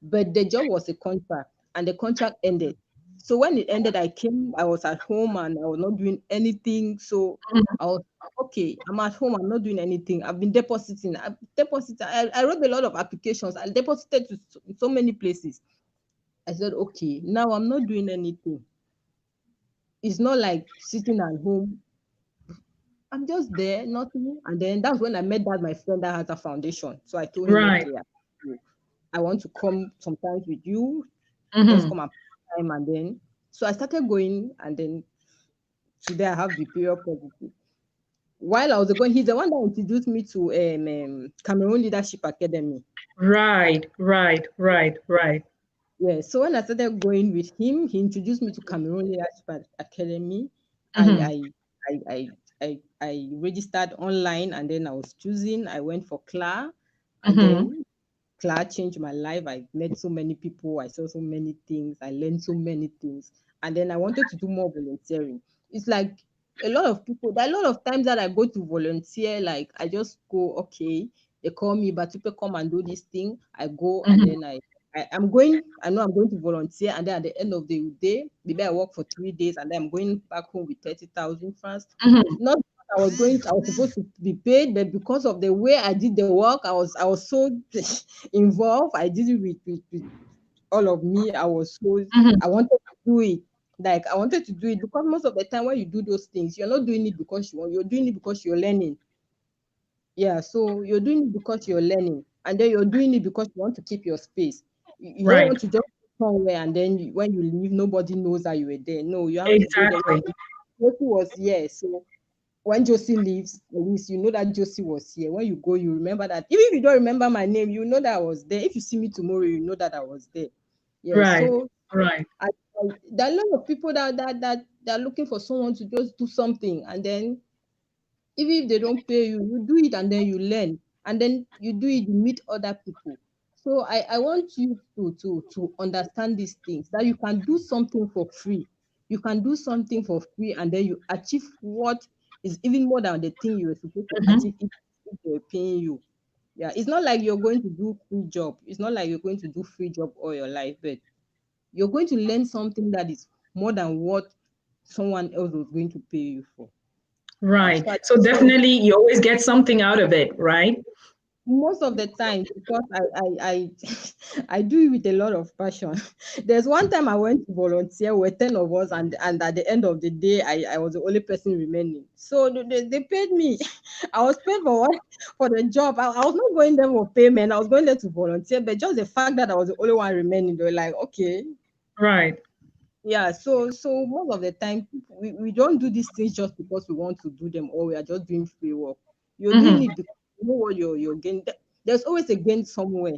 But the job was a contract and the contract ended. So when it ended, I was at home and I was not doing anything. So I was okay, I'm at home, I'm not doing anything. I've been depositing. I wrote a lot of applications. I deposited to so many places. I said, okay, now I'm not doing anything. It's not like sitting at home. I'm just there, nothing. And then that's when I met my friend that has a foundation. So I told him, Right. okay, I want to come sometimes with you, just Mhm. come up time and then so I started going and then today I have the period positive. While I was going, he's the one that introduced me to Cameroon Leadership Academy. Right. Right. Right. Right. Yeah, so when I started going with him, he introduced me to Cameroon Leadership Academy. Mhm. I I I I I registered online and then I was choosing. I went for CLA and Mhm. then CLA changed my life. I met so many people. I saw so many things. I learned so many things. And then I wanted to do more volunteering. It's like a lot of people, there are a lot of times that I go to volunteer, like I just go, okay, they call me, but people come and do this thing. I go and Mhm. then I'm going, I know I'm going to volunteer. And then at the end of the day, maybe I work for 3 days and then I'm going back home with 30,000 francs. Mhm. Not I was supposed to be paid, but because of the way I did the work, I was so involved. I did it with all of me. Mhm. I wanted to do it. Like I wanted to do it because most of the time when you do those things, you're not doing it because you want, you're doing it because you're learning. Yeah, so you're doing it because you're learning, and then you're doing it because you want to keep your space. You don't Right. want to just go somewhere and then when you leave, nobody knows that you were there. No, you have to go there. Exactly. What was, yeah. So when Josy leaves, at least you know that Josy was here. When you go, you remember that. Even if you don't remember my name, you know that I was there. If you see me tomorrow, you know that I was there. Yeah. Right. So Right. there are a lot of people that are looking for someone to just do something, and then even if they don't pay you, you do it, and then you learn, and then you do it, you meet other people. So I want you to understand these things, that you can do something for free. You can do something for free, and then you achieve what is even more than the thing you were supposed to Mhm. achieve if they're paying you. Yeah, it's not like you're going to do free job. It's not like you're going to do free job all your life, but you're going to learn something that is more than what someone else was going to pay you for. Yeah, Right. so So definitely you always get something out of it, right? most of the time, because I I do it with a lot of passion. There's one time I went to volunteer with 10 of us, and at the end of the day, I was the only person remaining. So they paid me. I was paid for what? For the job. I was not going there for payment. I was going there to volunteer, but just the fact that I was the only one remaining, they were like, okay. Right. Yeah, so most of the time we don't do these things just because we want to do them, or we are just doing free work. You're doing Hmm. it because you know what you're getting. There's always a gain somewhere.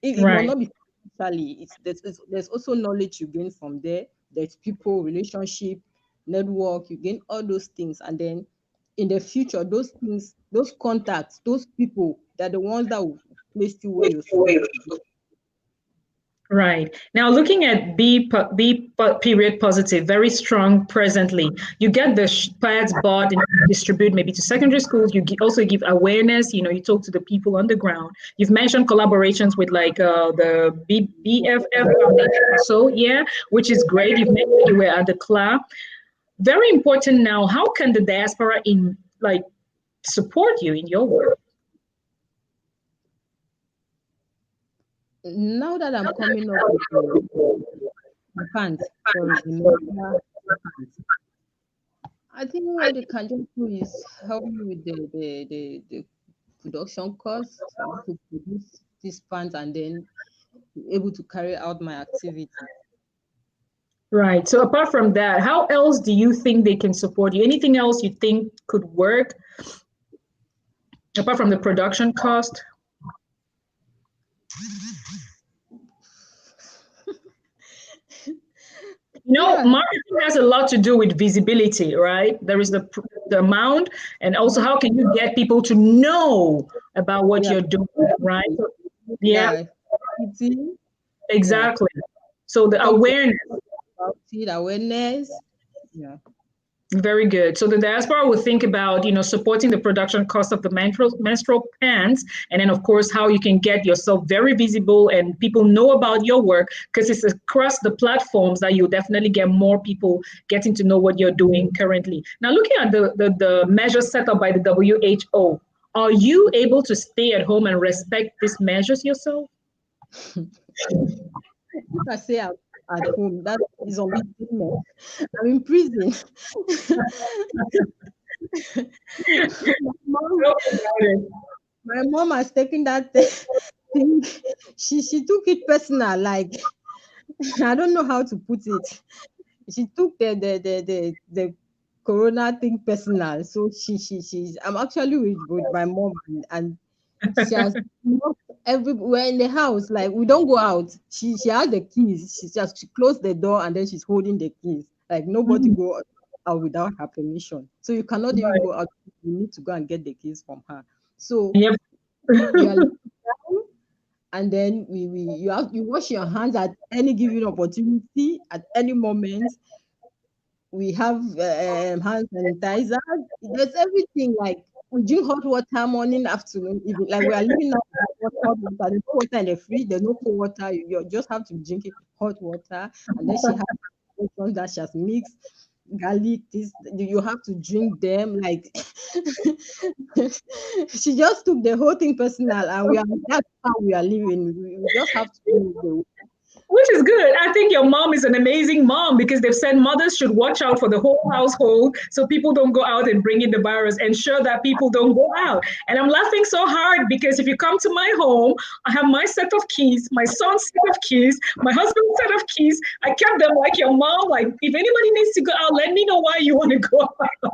It might Right. not be financially. There's also knowledge you gain from there. There's people, relationship, network. You gain all those things, and then in the future, those things, those contacts, those people, they're the ones that will place you where you're supposed to be. Right. Now, looking at period positive, very strong presently. You get the pads bought and distribute maybe to secondary schools. You also give awareness. You know, you talk to the people on the ground. You've mentioned collaborations with like the BFF Foundation. So yeah, which is great. You've mentioned you were at the club. Very important now. How can the diaspora in like support you in your work? Now that I'm coming up with the pants, sorry, the mental pants. I think what they can just do is help me with the production costs to produce these pants, and then be able to carry out my activity. Right. So apart from that, how else do you think they can support you? Anything else you think could work apart from the production cost? You know, Yeah, marketing has a lot to do with visibility, right? There is the amount, and also how can you get people to know about what yeah, you're doing, right? So, yeah, yeah, activity, yeah. exactly. So the Talk to awareness. about it, awareness. Yeah. Very good. So the diaspora will think about, you know, supporting the production cost of the menstrual pants, and then of course how you can get yourself very visible and people know about your work, because it's across the platforms that you'll definitely get more people getting to know what you're doing currently. Now, looking at the measures set up by the WHO, are you able to stay at home and respect these measures yourself? If I say I'm at home, that is unlegitimate. I'm in prison. my mom, Tell me about it. my mom has taken that thing. She took it personal. Like I don't know how to put it. She took the corona thing personal. So she's I'm actually with my mom, and she has locked everywhere in the house. Like we don't go out. She has the keys. She closed the door, and then she's holding the keys. Like nobody Mhm. go out without her permission. So you cannot even Right. go out. You need to go and get the keys from her. So Yep. you are locked down, and then you wash your hands at any given opportunity, at any moment. We have hand sanitizer. There's everything. Like we drink hot water morning, afternoon, evening. Like we are living now with hot water. There's no water in the fridge. There's no cold water. You just have to drink it hot water. And then she has ones that she has mixed garlic. This you have to drink them. Like she just took the whole thing personal, and that's how we are living. We just have to do the Which is good. I think your mom is an amazing mom because they've said mothers should watch out for the whole household so people don't go out and bring in the virus, ensure that people don't go out. And I'm laughing so hard because if you come to my home, I have my set of keys, my son's set of keys, my husband's set of keys. I kept them like your mom. Like, if anybody needs to go out, let me know why you want to go out.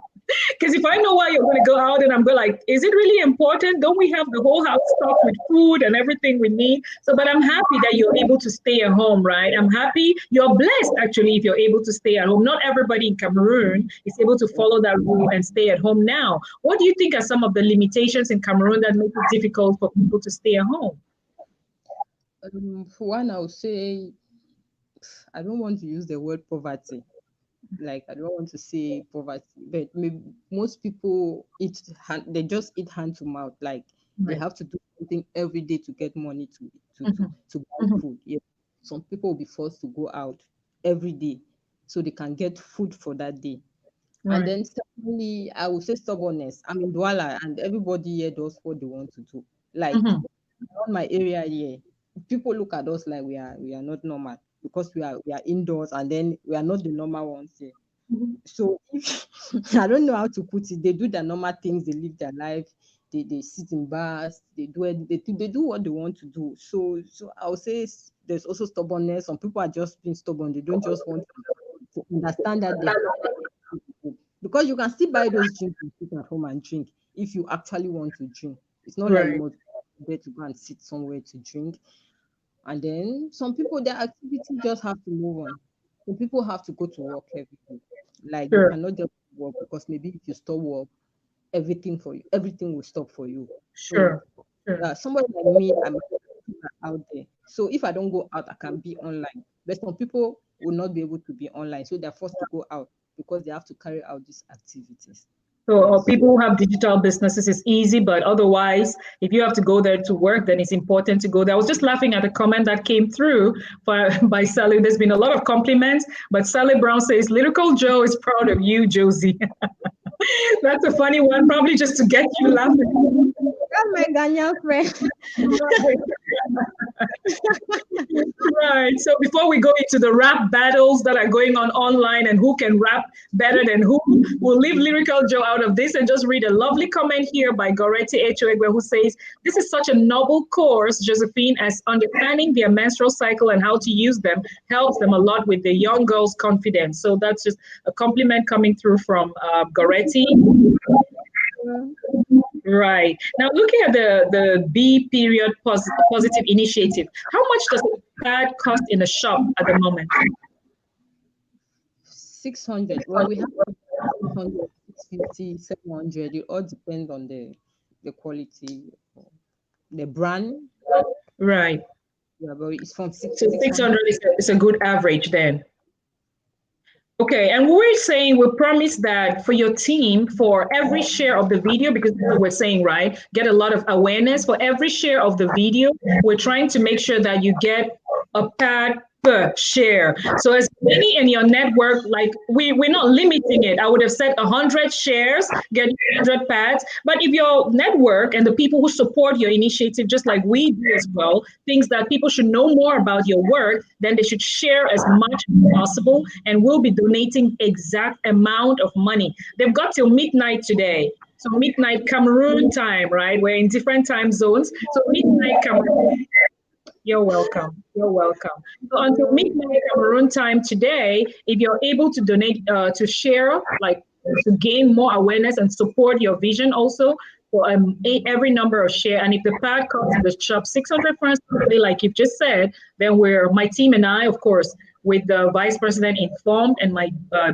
Because if I know why you're going to go out, and I'm going like, is it really important? Don't we have the whole house stocked with food and everything we need? So, but I'm happy that you're able to stay at home, right? I'm happy you're blessed actually if you're able to stay at home. Not everybody in Cameroon is able to follow that rule and stay at home now. What do you think are some of the limitations in Cameroon that make it difficult for people to stay at home? For one, I would say I don't want to use the word poverty. Like I don't want to say poverty, but maybe most people they just eat hand to mouth. Like they Right. have to do something every day to get money Mhm. to buy food. Yeah, some people will be forced to go out every day so they can get food for that day. And Right. then secondly, I would say stubbornness. I'm in Douala and everybody here does what they want to do. Like Mhm. around my area here, people look at us like we are not normal because we are indoors and then we are not the normal ones here. Mhm. So if I don't know how to put it, they do their normal things, they live their life, they sit in bars, they do what they want to do. So I would say there's also stubbornness. Some people are just being stubborn, they don't just want to understand that they have to go. Because you can still buy those drinks and sit at home and drink if you actually want to drink. It's not like you Right. must be there to go and sit somewhere to drink. And then some people, their activity just have to move on. Some people have to go to work every day. Like you Sure. cannot just work because maybe if you stop work, everything will stop for you. So Sure. Sure. somebody like me, I'm out there. So if I don't go out, I can be online. But some people will not be able to be online, so they're forced to go out because they have to carry out these activities. So Yes. people who have digital businesses is easy, but otherwise, if you have to go there to work, then it's important to go there. I was just laughing at the comment that came through by Sally. There's been a lot of compliments, but Sally Brown says, "Lyrical Joe is proud of you, Josy." That's a funny one, probably just to get you laughing. That's my Ghanaian friend. Right. So before we go into the rap battles that are going on online and who can rap better than who, we'll leave Lyrical Joe out of this and just read a lovely comment here by Goretti Echoegwe who says, "This is such a noble course, Josephine, as understanding their menstrual cycle and how to use them helps them a lot with the young girls' confidence." So that's just a compliment coming through from Goretti. Right. Now, looking at the B period positive initiative, how much does a pad cost in the shop at the moment? 600. Well, we have 600, 650, 700. It all depends on the quality, the brand. Right. Yeah, but it's from So 600. 600 is a good average then. Okay, and we were saying we promised that for your team, for every share of the video, because that's what we're saying, right? Get a lot of awareness. For every share of the video, we're trying to make sure that you get a pad per share. So as many in your network, like we're not limiting it. I would have said 100 shares, get 100 pads. But if your network and the people who support your initiative, just like we do as well, thinks that people should know more about your work, then they should share as much as possible, and we'll be donating exact amount of money. They've got till midnight today. So midnight Cameroon time, right? We're in different time zones. So midnight Cameroon. You're welcome. You're welcome. So until midnight Cameroon time today, if you're able to donate, to share, like to gain more awareness and support your vision also for every number of share. And if the pad comes to the shop 600 francs, like you've just said, then my team and I, of course, with the vice president informed and my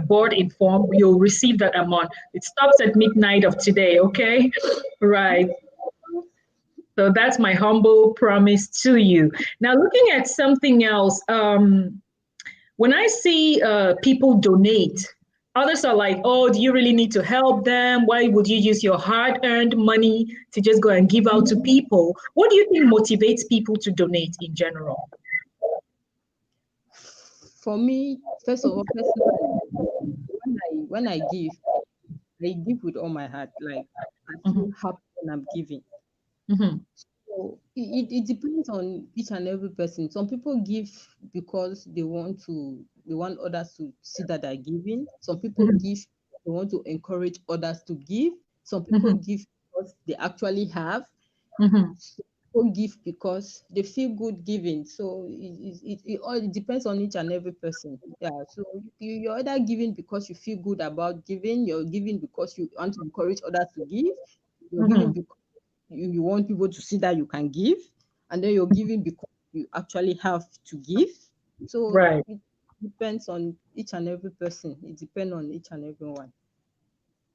board informed, you'll receive that amount. It stops at midnight of today, okay? Right. So that's my humble promise to you. Now, looking at something else, when I see people donate, others are like, oh, do you really need to help them? Why would you use your hard earned money to just go and give out to people? What do you think motivates people to donate in general? For me, first of all, personally, when I give, I give with all my heart. Like I feel Mhm, happy when I'm giving. mhm, So it depends on each and every person. Some people give because they want others to see that they're giving. Some people mhm, give, they want to encourage others to give. Some people mhm, give because they actually have. mhm. people give because they feel good giving. So it all depends on each and every person. Yeah. So you're either giving because you feel good about giving, you're giving because you want to encourage others to give, you're giving because you want people to see that you can give, and then you're giving because you actually have to give. So Right. it depends on each and every person. It depends on each and every one.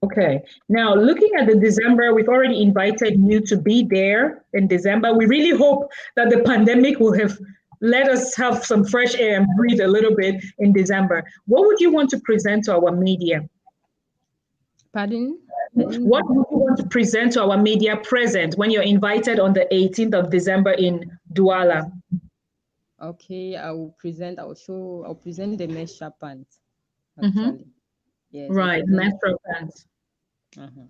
Okay. Now, looking at the December, we've already invited you to be there in December. We really hope that the pandemic will have let us have some fresh air and breathe a little bit in December. What would you want to present to our media? Pardon? What would you want to present to our media present when you're invited on the 18th of December in Douala? Okay, I'll present the menstrual pants, actually. Yes, I'll Right, present. menstrual pants. Uh-huh.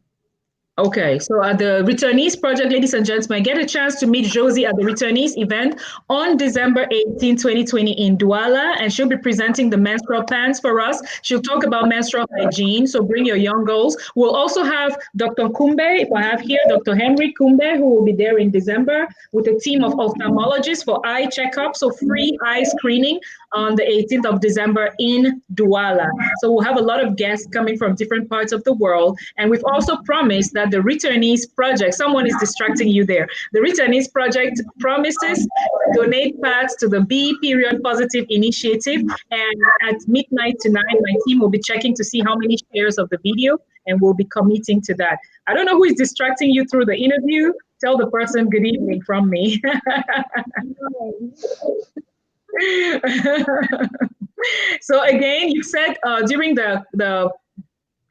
Okay, so at the Returnees Project, ladies and gentlemen, get a chance to meet Josy at the Returnees event on December 18, 2020 in Douala, and she'll be presenting the menstrual pants for us. She'll talk about menstrual hygiene, so bring your young girls. We'll also have Dr. Kumbe, if I have here, Dr. Henry Kumbe, who will be there in December with a team of ophthalmologists for eye checkup, so free eye screening on the 18th of December in Douala. So we'll have a lot of guests coming from different parts of the world, and we've also promised that the Returnees Project, someone is distracting you there. The Returnees Project promises to donate pads to the B period positive initiative. And at midnight tonight, my team will be checking to see how many shares of the video, and we'll be committing to that. I don't know who is distracting you through the interview. Tell the person good evening from me. So again, you said during the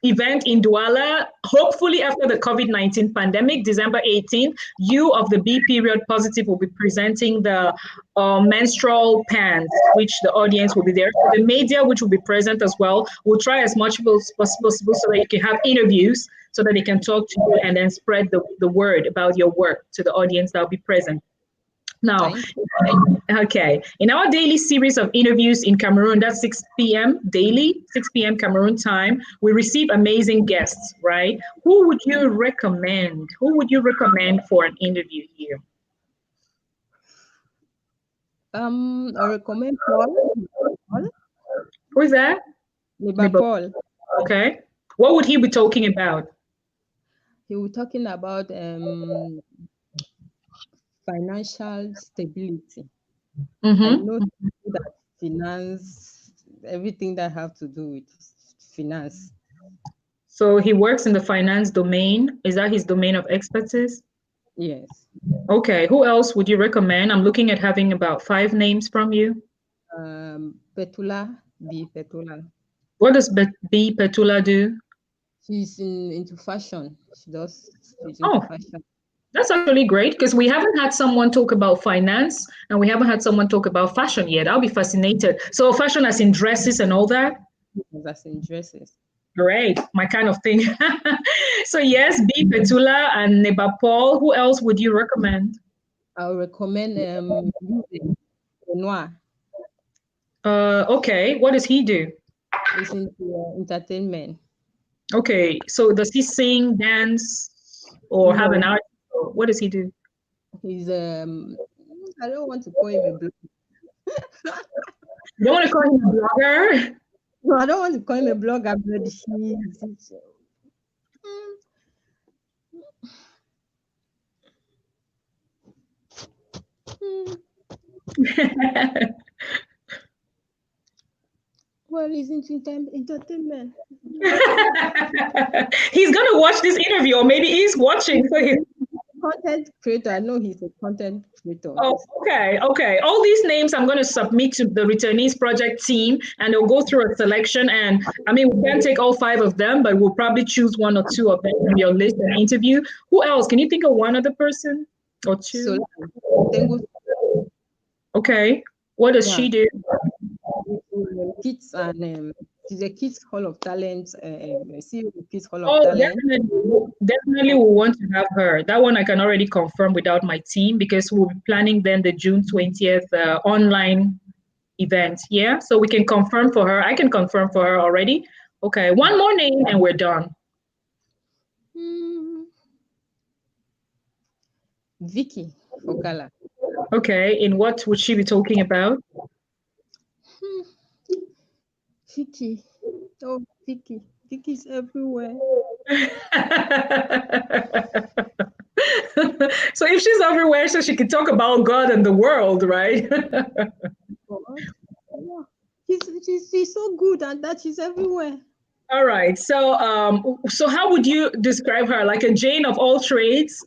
event in Douala, hopefully after the COVID-19 pandemic, December 18th, you of the B period positive will be presenting the menstrual pants, which the audience will be there. So the media, which will be present as well, will try as much as possible so that you can have interviews so that they can talk to you and then spread the word about your work to the audience that will be present. Now, okay, in our daily series of interviews in Cameroon, that's 6 p.m. daily, 6 p.m. Cameroon time, we receive amazing guests, right? Who would you recommend? Who would you recommend for an interview here? I recommend Paul. Who's that? Paul. Okay. What would he be talking about? He was talking about financial stability. I know that finance, everything that have to do with finance. So he works in the finance domain. Is that his domain of expertise? Yes. Okay. Who else would you recommend? I'm looking at having about 5 names from you. Petula, B. Petula. What does B. Petula do? She's into fashion. She's into fashion. That's actually great because we haven't had someone talk about finance and we haven't had someone talk about fashion yet. I'll be fascinated. So fashion as in dresses and all that? As in dresses. Great, my kind of thing. So yes, B. Petula and Neba Paul. Who else would you recommend? I'll recommend Noir. Okay, what does he do? He's into entertainment. Okay, so does he sing, dance, or have an art? What does he do? He's I don't want to call him a blogger. You don't want to call him a blogger? No, I don't want to call him a blogger, but he's well, he's into entertainment. He's gonna watch this interview, or maybe he's watching. So he's content creator. I know he's a content creator. Oh, okay. All these names I'm going to submit to the Returnees Project team, and they'll go through a selection. And I mean, we can't take all 5 of them, but we'll probably choose 1 or 2 of them from your list and interview. Who else? Can you think of one other person or 2? Okay. What does she do? Kids and she's a Kids Hall of Talent. Kids Hall of Talent. Definitely, we want to have her. That one I can already confirm without my team because we'll be planning then the June 20th online event. Yeah, so we can confirm for her. I can confirm for her already. Okay, 1 more name and we're done. Vicky. for color. Okay, and what would she be talking about? Vicky. Oh, Vicky. Vicky's everywhere. So if she's everywhere, so she can talk about God and the world, right? God. Yeah. She's so good at that. She's everywhere. All right. So how would you describe her? Like a Jane of all trades?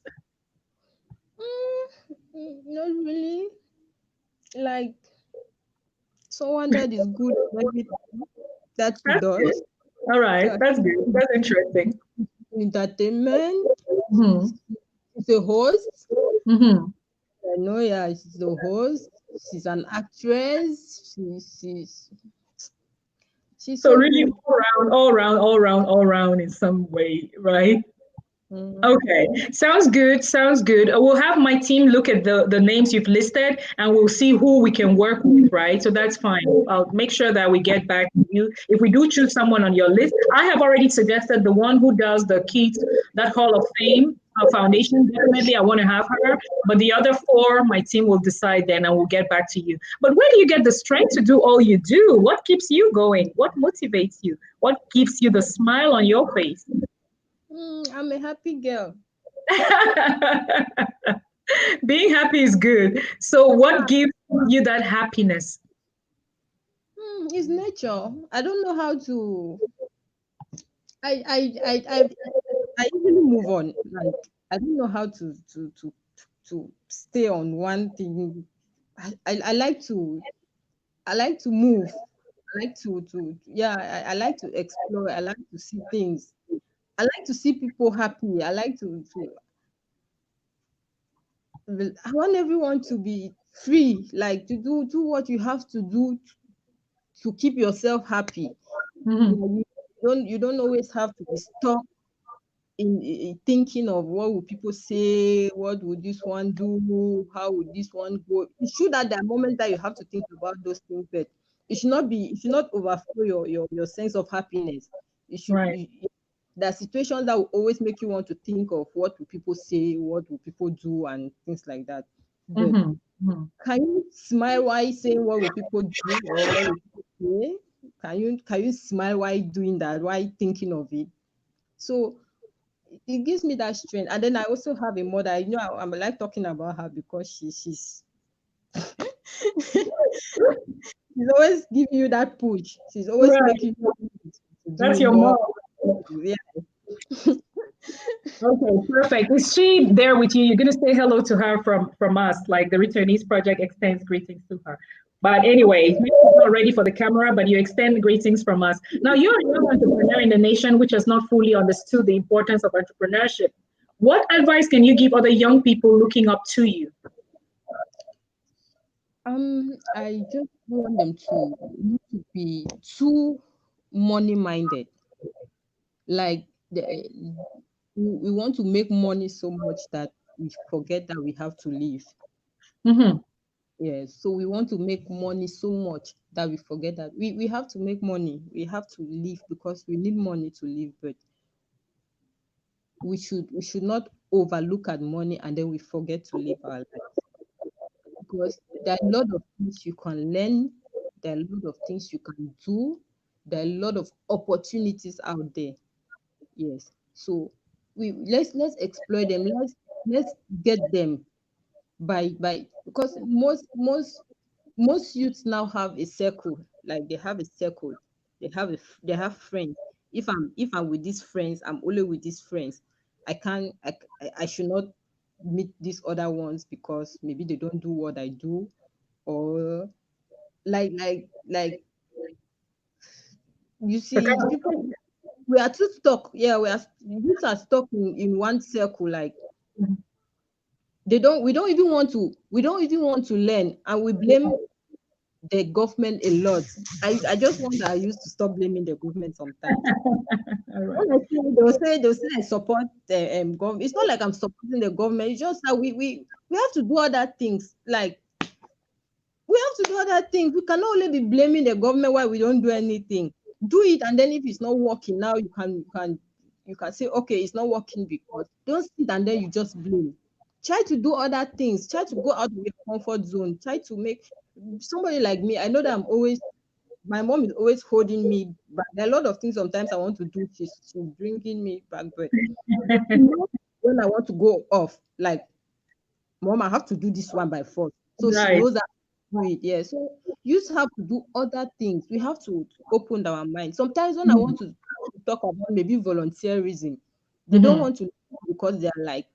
Not really. Like someone that is good at everything that she That's good. does. All right. Yeah. That's good. That's interesting. Entertainment. Mm-hmm. She's a host. Mm-hmm. I know, yeah, she's a host. She's an actress. She's So so really good. all round in some way, right? Mm. Okay, sounds good. Sounds good. We'll have my team look at the names you've listed and we'll see who we can work with, right? So that's fine. I'll make sure that we get back to you. If we do choose someone on your list, I have already suggested the one who does the Keith, that Hall of Fame foundation. Definitely, I want to have her. But the other four, my team will decide then and we'll get back to you. But where do you get the strength to do all you do? What keeps you going? What motivates you? What gives you the smile on your face? I'm a happy girl. Being happy is good. So, what gives you that happiness? It's nature. I don't know how to. I easily move on. Like I don't know how to stay on one thing. I like to move. I like to yeah. I like to explore. I like to see things. I like to see people happy. I like to. I want everyone to be free, like to do what you have to do to keep yourself happy. Mhm. You don't always have to be stuck in thinking of what would people say, what would this one do, how would this one go. It should at that moment that you have to think about those things, but it should not overflow your sense of happiness. It should Right. you, there are situations that will always make you want to think of what will people say, what will people do, and things like that. But Mhm. Mhm. can you smile while saying what will people do or what will people say? Can you smile while doing that, while thinking of it? So it gives me that strength. And then I also have a mother. I'm like talking about her because she's she's always giving you that push. She's always Right. making you to That's do your more. mom. Yeah. Okay, perfect. Is she there with you? You're gonna say hello to her from us, like the Returnees Project extends greetings to her. But anyway, maybe she's not ready for the camera, but you extend greetings from us. Now, you're a young entrepreneur in the nation which has not fully understood the importance of entrepreneurship. What advice can you give other young people looking up to you? I just want them to not to be too money minded. Like we want to make money so much that we forget that we have to live. Mm-hmm. Yes, so we want to make money so much that we forget that we have to make money. We have to live because we need money to live, but we should not overlook at money and then we forget to live our life. Because there are a lot of things you can learn, there are a lot of things you can do, there are a lot of opportunities out there. Yes. So let's exploit them. Let's get them by because most youths now have a circle. Like they have a circle. They have friends. If I'm with these friends, I'm only with these friends. I can't I should not meet these other ones because maybe they don't do what I do, or like you see the people, we are too stuck. Yeah, youths are stuck in one circle. Like we don't even want to learn, and we blame the government a lot. I just want our youth to stop blaming the government sometimes. All right. When I say they'll say I support the government. It's not like I'm supporting the government. It's just that we have to do other things. Like we have to do other things. We cannot only be blaming the government why we don't do anything. Do it, and then if it's not working now, you can say okay, it's not working because don't sit and then you just blame. Try to do other things. Try to go out of your comfort zone. Try to make somebody like me. I know that my mom is always holding me back. There are a lot of things sometimes I want to do. She's bringing me back, but when I want to go off, like, Mom, I have to do this one by force. So she Right. knows that I do it. Yeah. So you just have to do other things. We have to open our mind. Sometimes when I want to talk about maybe volunteerism, they don't want to because they're like,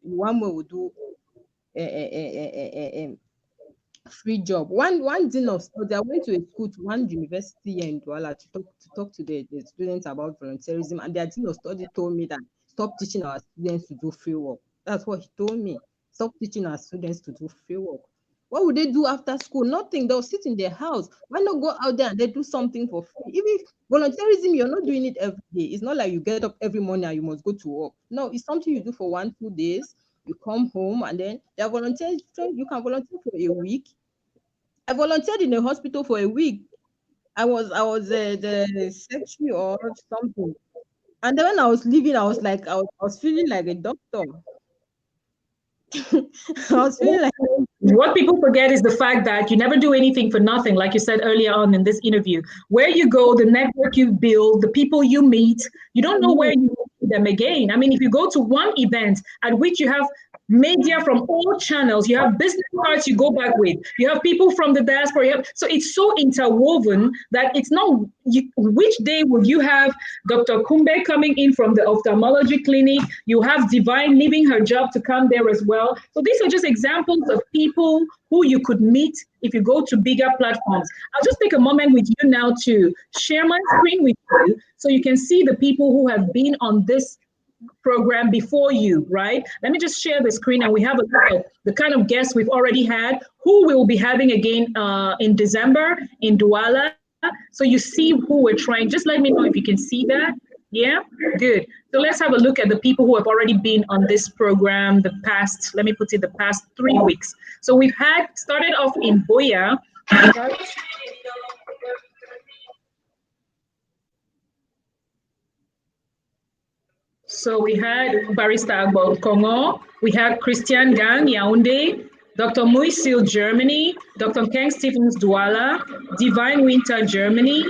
one way we do a free job. One dean of study, I went to a school, to one university here in Douala to talk to the students about volunteerism, and their dean of study told me that stop teaching our students to do free work. That's what he told me. Stop teaching our students to do free work. What would they do after school? Nothing. They'll sit in their house. Why not go out there and they do something for free? Even volunteerism, you're not doing it every day. It's not like you get up every morning and you must go to work. No, it's something you do for 1-2 days. You come home and then there are volunteers. So you can volunteer for a week. I volunteered in a hospital for a week. I was the secretary or something. And then when I was leaving, I was like, I was feeling like a doctor. I was feeling like, What people forget is the fact that you never do anything for nothing, like you said earlier on in this interview. Where you go, the network you build, the people you meet, you don't know where you will meet them again. I mean, if you go to one event at which you have media from all channels, you have business cards you go back with, you have people from the diaspora, so it's so interwoven that it's not which day will you have Dr. Kumbe coming in from the ophthalmology clinic, you have Divine leaving her job to come there as well. So these are just examples of people who you could meet if you go to bigger platforms. I'll just take a moment with you now to share my screen with you so you can see the people who have been on this program before you, right? Let me just share the screen and we have a look at the kind of guests we've already had, who we'll be having again in December in Douala. So you see who we're trying. Just let me know if you can see that. Yeah, good. So let's have a look at the people who have already been on this program the past, let me put it, the past 3 weeks. So we've had started off in Boya. So we had Barista Agbo Congo, we had Christian Gang, Yaoundé, Dr. Muisil, Germany, Dr. Kang Stephens, Douala, Divine Winter, Germany,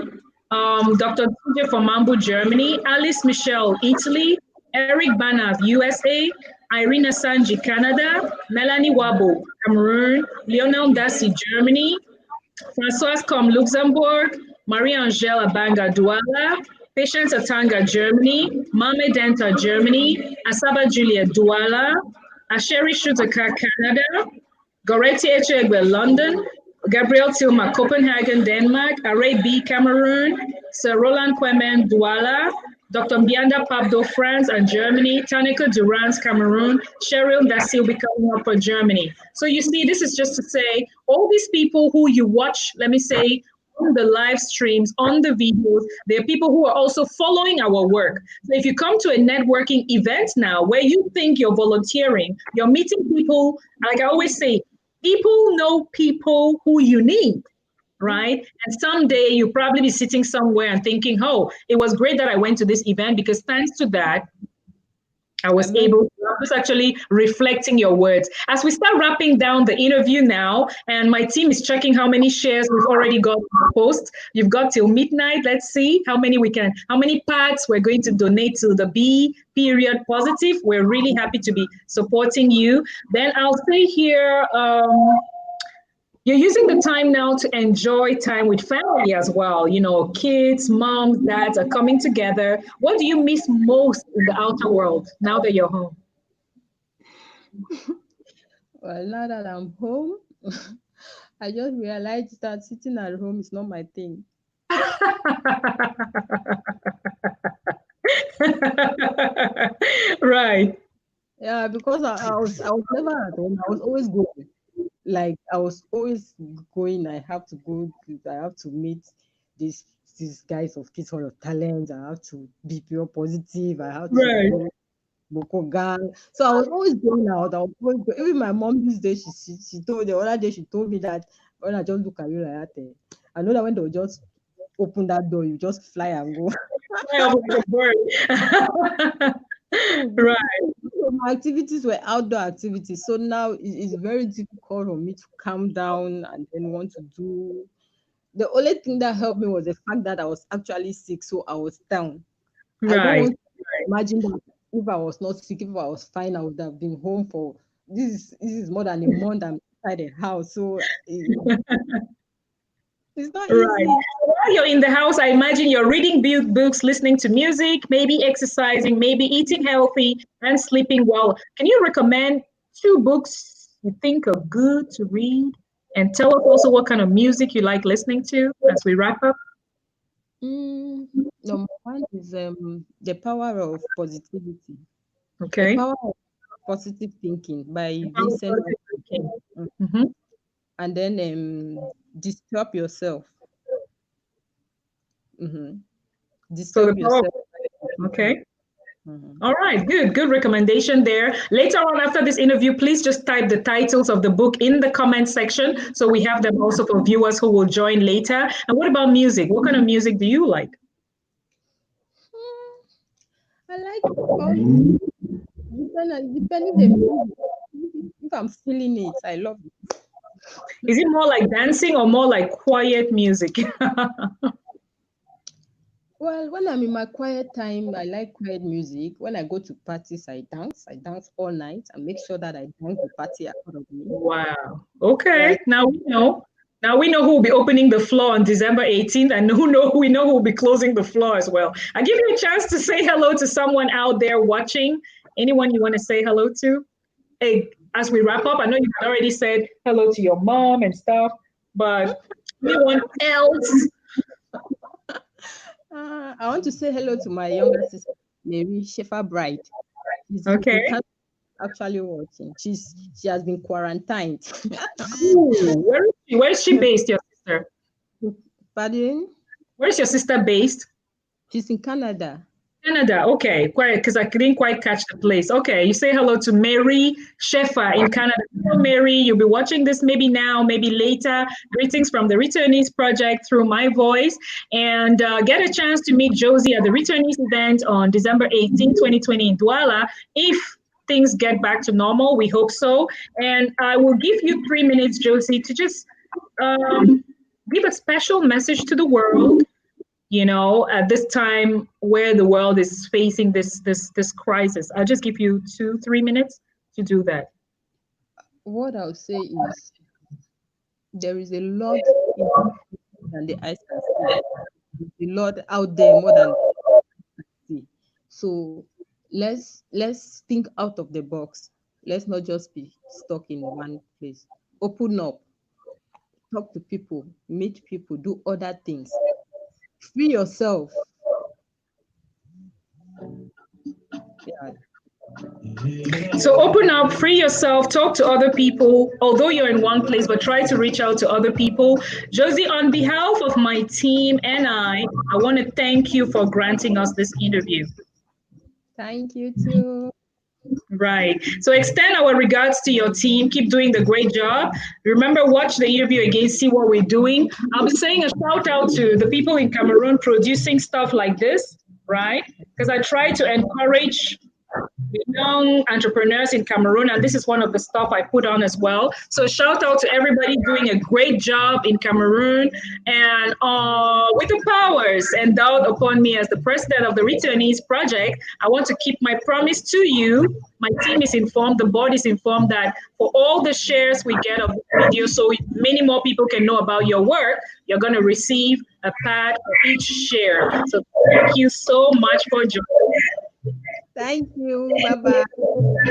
Dr. TJ from Mambu, Germany, Alice Michelle, Italy, Eric Banav, USA, Irina Sanji, Canada, Melanie Wabo, Cameroon, Lionel Dassi, Germany, Françoise Com, Luxembourg, Marie-Angèle Abanga, Douala, Patience Atanga, Germany, Mame Denta, Germany, Asaba Julia, Douala, Asheri Shutaka, Canada, Goretti Echegbe, London, Gabriel Tilma, Copenhagen, Denmark, Array B, Cameroon, Sir Roland Kwemen, Douala, Dr. Mbianda Pabdo, France and Germany, Tanika Durans, Cameroon, Cheryl Dassi will be coming up for Germany. So you see, this is just to say, all these people who you watch, let me say, on the live streams, on the videos, there are people who are also following our work. So if you come to a networking event now where you think you're volunteering, you're meeting people, like I always say, people know people who you need, right? And someday you'll probably be sitting somewhere and thinking, oh, it was great that I went to this event because thanks to that, I was able to just actually reflecting your words. As we start wrapping down the interview now, and my team is checking how many shares we've already got to the post. You've got till midnight. Let's see how many pads we're going to donate to the B period positive. We're really happy to be supporting you. Then I'll say here, you're using the time now to enjoy time with family as well. You know, kids, moms, dads are coming together. What do you miss most in the outer world now that you're home? well, now that I'm home, I just realized that sitting at home is not my thing. Right. Yeah, because I was never at home. I was always going. Like I was always going. I have to go. I have to meet these guys of Kids Hall of Talent. I have to be pure positive. I have to Right. go Boko Gang. So I was always going out. I was always go. Even my mom this day, she told the other day, she told me that when I just look at you like that, I know that when they'll just open that door, you just fly and go. Fly over like a bird. Right. of my activities were outdoor activities. So now it's very difficult for me to calm down and then want to do. The only thing that helped me was the fact that I was actually sick, so I was down. I don't Right. want to imagine that if I was not sick, if I was fine, I would have been home for this. This is more than a month. I'm inside the house, so it's not Right. easy. While you're in the house, I imagine you're reading books, listening to music, maybe exercising, maybe eating healthy and sleeping well. Can you recommend 2 books you think are good to read? And tell us also what kind of music you like listening to as we wrap up. Mm, Number one is The Power of Positivity. The Okay. Power of Positive Thinking by How Vincent. positive thinking. Mm. Mhm. And then Disturb Yourself. hmm So the Disturb power. Yourself. Okay. Mhm. All right, good recommendation there. Later on after this interview, please just type the titles of the book in the comment section so we have them also for viewers who will join later. And what about music? What kind of music do you like? Mm, I like all depending the music. If I'm feeling it, I love it. Is it more like dancing or more like quiet music? Well, when I'm in my quiet time, I like quiet music. When I go to parties, I dance. I dance all night and make sure that I dance the party out of me. Wow. So I Okay. Now we know. Now we know who will be opening the floor on December 18th, and we know who will be closing the floor as well. I give you a chance to say hello to someone out there watching. Anyone you want to say hello to? Hey, as we wrap up, I know you had already said hello to your mom and stuff, but anyone else? I want to say hello to my younger sister, Mary Shefa Bride. She's Okay. in Canada actually watching. She has been quarantined. Ooh, where is she based, your sister? Pardon? Where is your sister based? She's in Canada. Canada. Okay, quite because I didn't quite catch the place. Okay, you say hello to Mary Shefa in Canada. Hello, Mary. You'll be watching this maybe now, maybe later. Greetings from the Returnees Project through my voice, and get a chance to meet Josy at the Returnees event on December 18, 2020 in Douala. If things get back to normal, we hope so. And I will give you 3 minutes, Josy, to just give a special message to the world, at this time where the world is facing this crisis. I'll just give you 2-3 minutes to do that. What I'll say is there is a lot in than the eyes can see. There's a lot out there more than see. So let's think out of the box. Let's not just be stuck in one place. Open up, talk to people, meet people, do other things. Free yourself. Yeah. So open up, free yourself, talk to other people, although you're in one place, but try to reach out to other people. Josy, on behalf of my team and I want to thank you for granting us this interview. Thank you too. Right. So extend our regards to your team. Keep doing the great job. Remember, watch the interview again, see what we're doing. I'll be saying a shout out to the people in Cameroon producing stuff like this, right? Because I try to encourage young entrepreneurs in Cameroon, and this is one of the stuff I put on as well. So shout out to everybody doing a great job in Cameroon, and with the powers endowed upon me as the president of the Returnees Project, I want to keep my promise to you. My team is informed, the board is informed that for all the shares we get of the video, so many more people can know about your work, you're going to receive a pad for each share. So thank you so much for joining. Thank you. Bye-bye.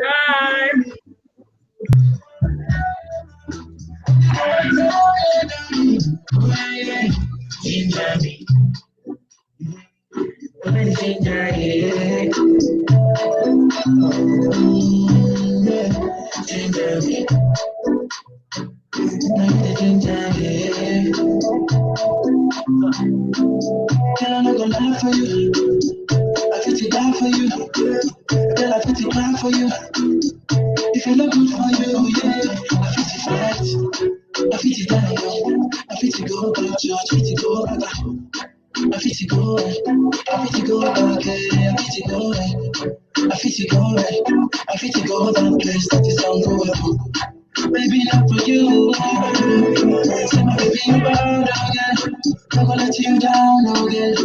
Bye. Girl, I'm not gonna lie for you. I fit to die for you. Girl, I fit to cry for you. If you're not good for you, yeah. I fit to fight. I fit to die, yo. I fit to go back, George. I fit to go back. fit to go right. I fit to go back, I fit to go right. I fit to go right. I fit to go that place that is ungoable. Baby, not for you. Say my baby, you bad again. I'm gonna let you down again.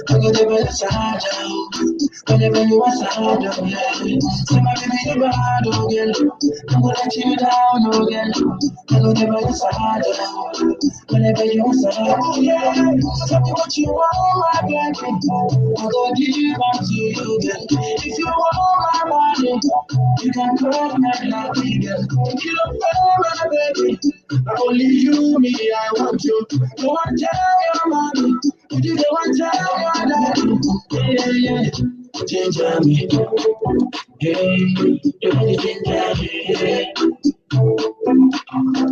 I'm gonna never let you down. Whenever you are sad again. Say my baby, you bad again. I'm gonna let you down again. I'm gonna never let you down. Whenever you are sad, oh yeah. Tell me what you want, my baby. I'm gonna give back to you again. If you want my money, you can call me like again. You don't know my baby. Only you, me, I want you. Go and tell your mommy. You don't want to tell your daddy. Yeah, yeah. Ginger me. Hey, you really ginger me.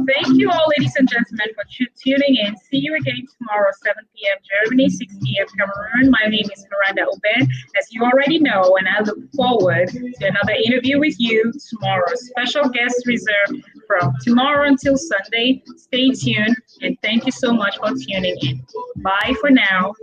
Thank you all, ladies and gentlemen, for tuning in. See you again tomorrow, 7 p.m. Germany, 6 p.m. Cameroon. My name is Miranda OBEN, as you already know, and I look forward to another interview with you tomorrow. Special guest reserved from tomorrow until Sunday. Stay tuned, and thank you so much for tuning in. Bye for now.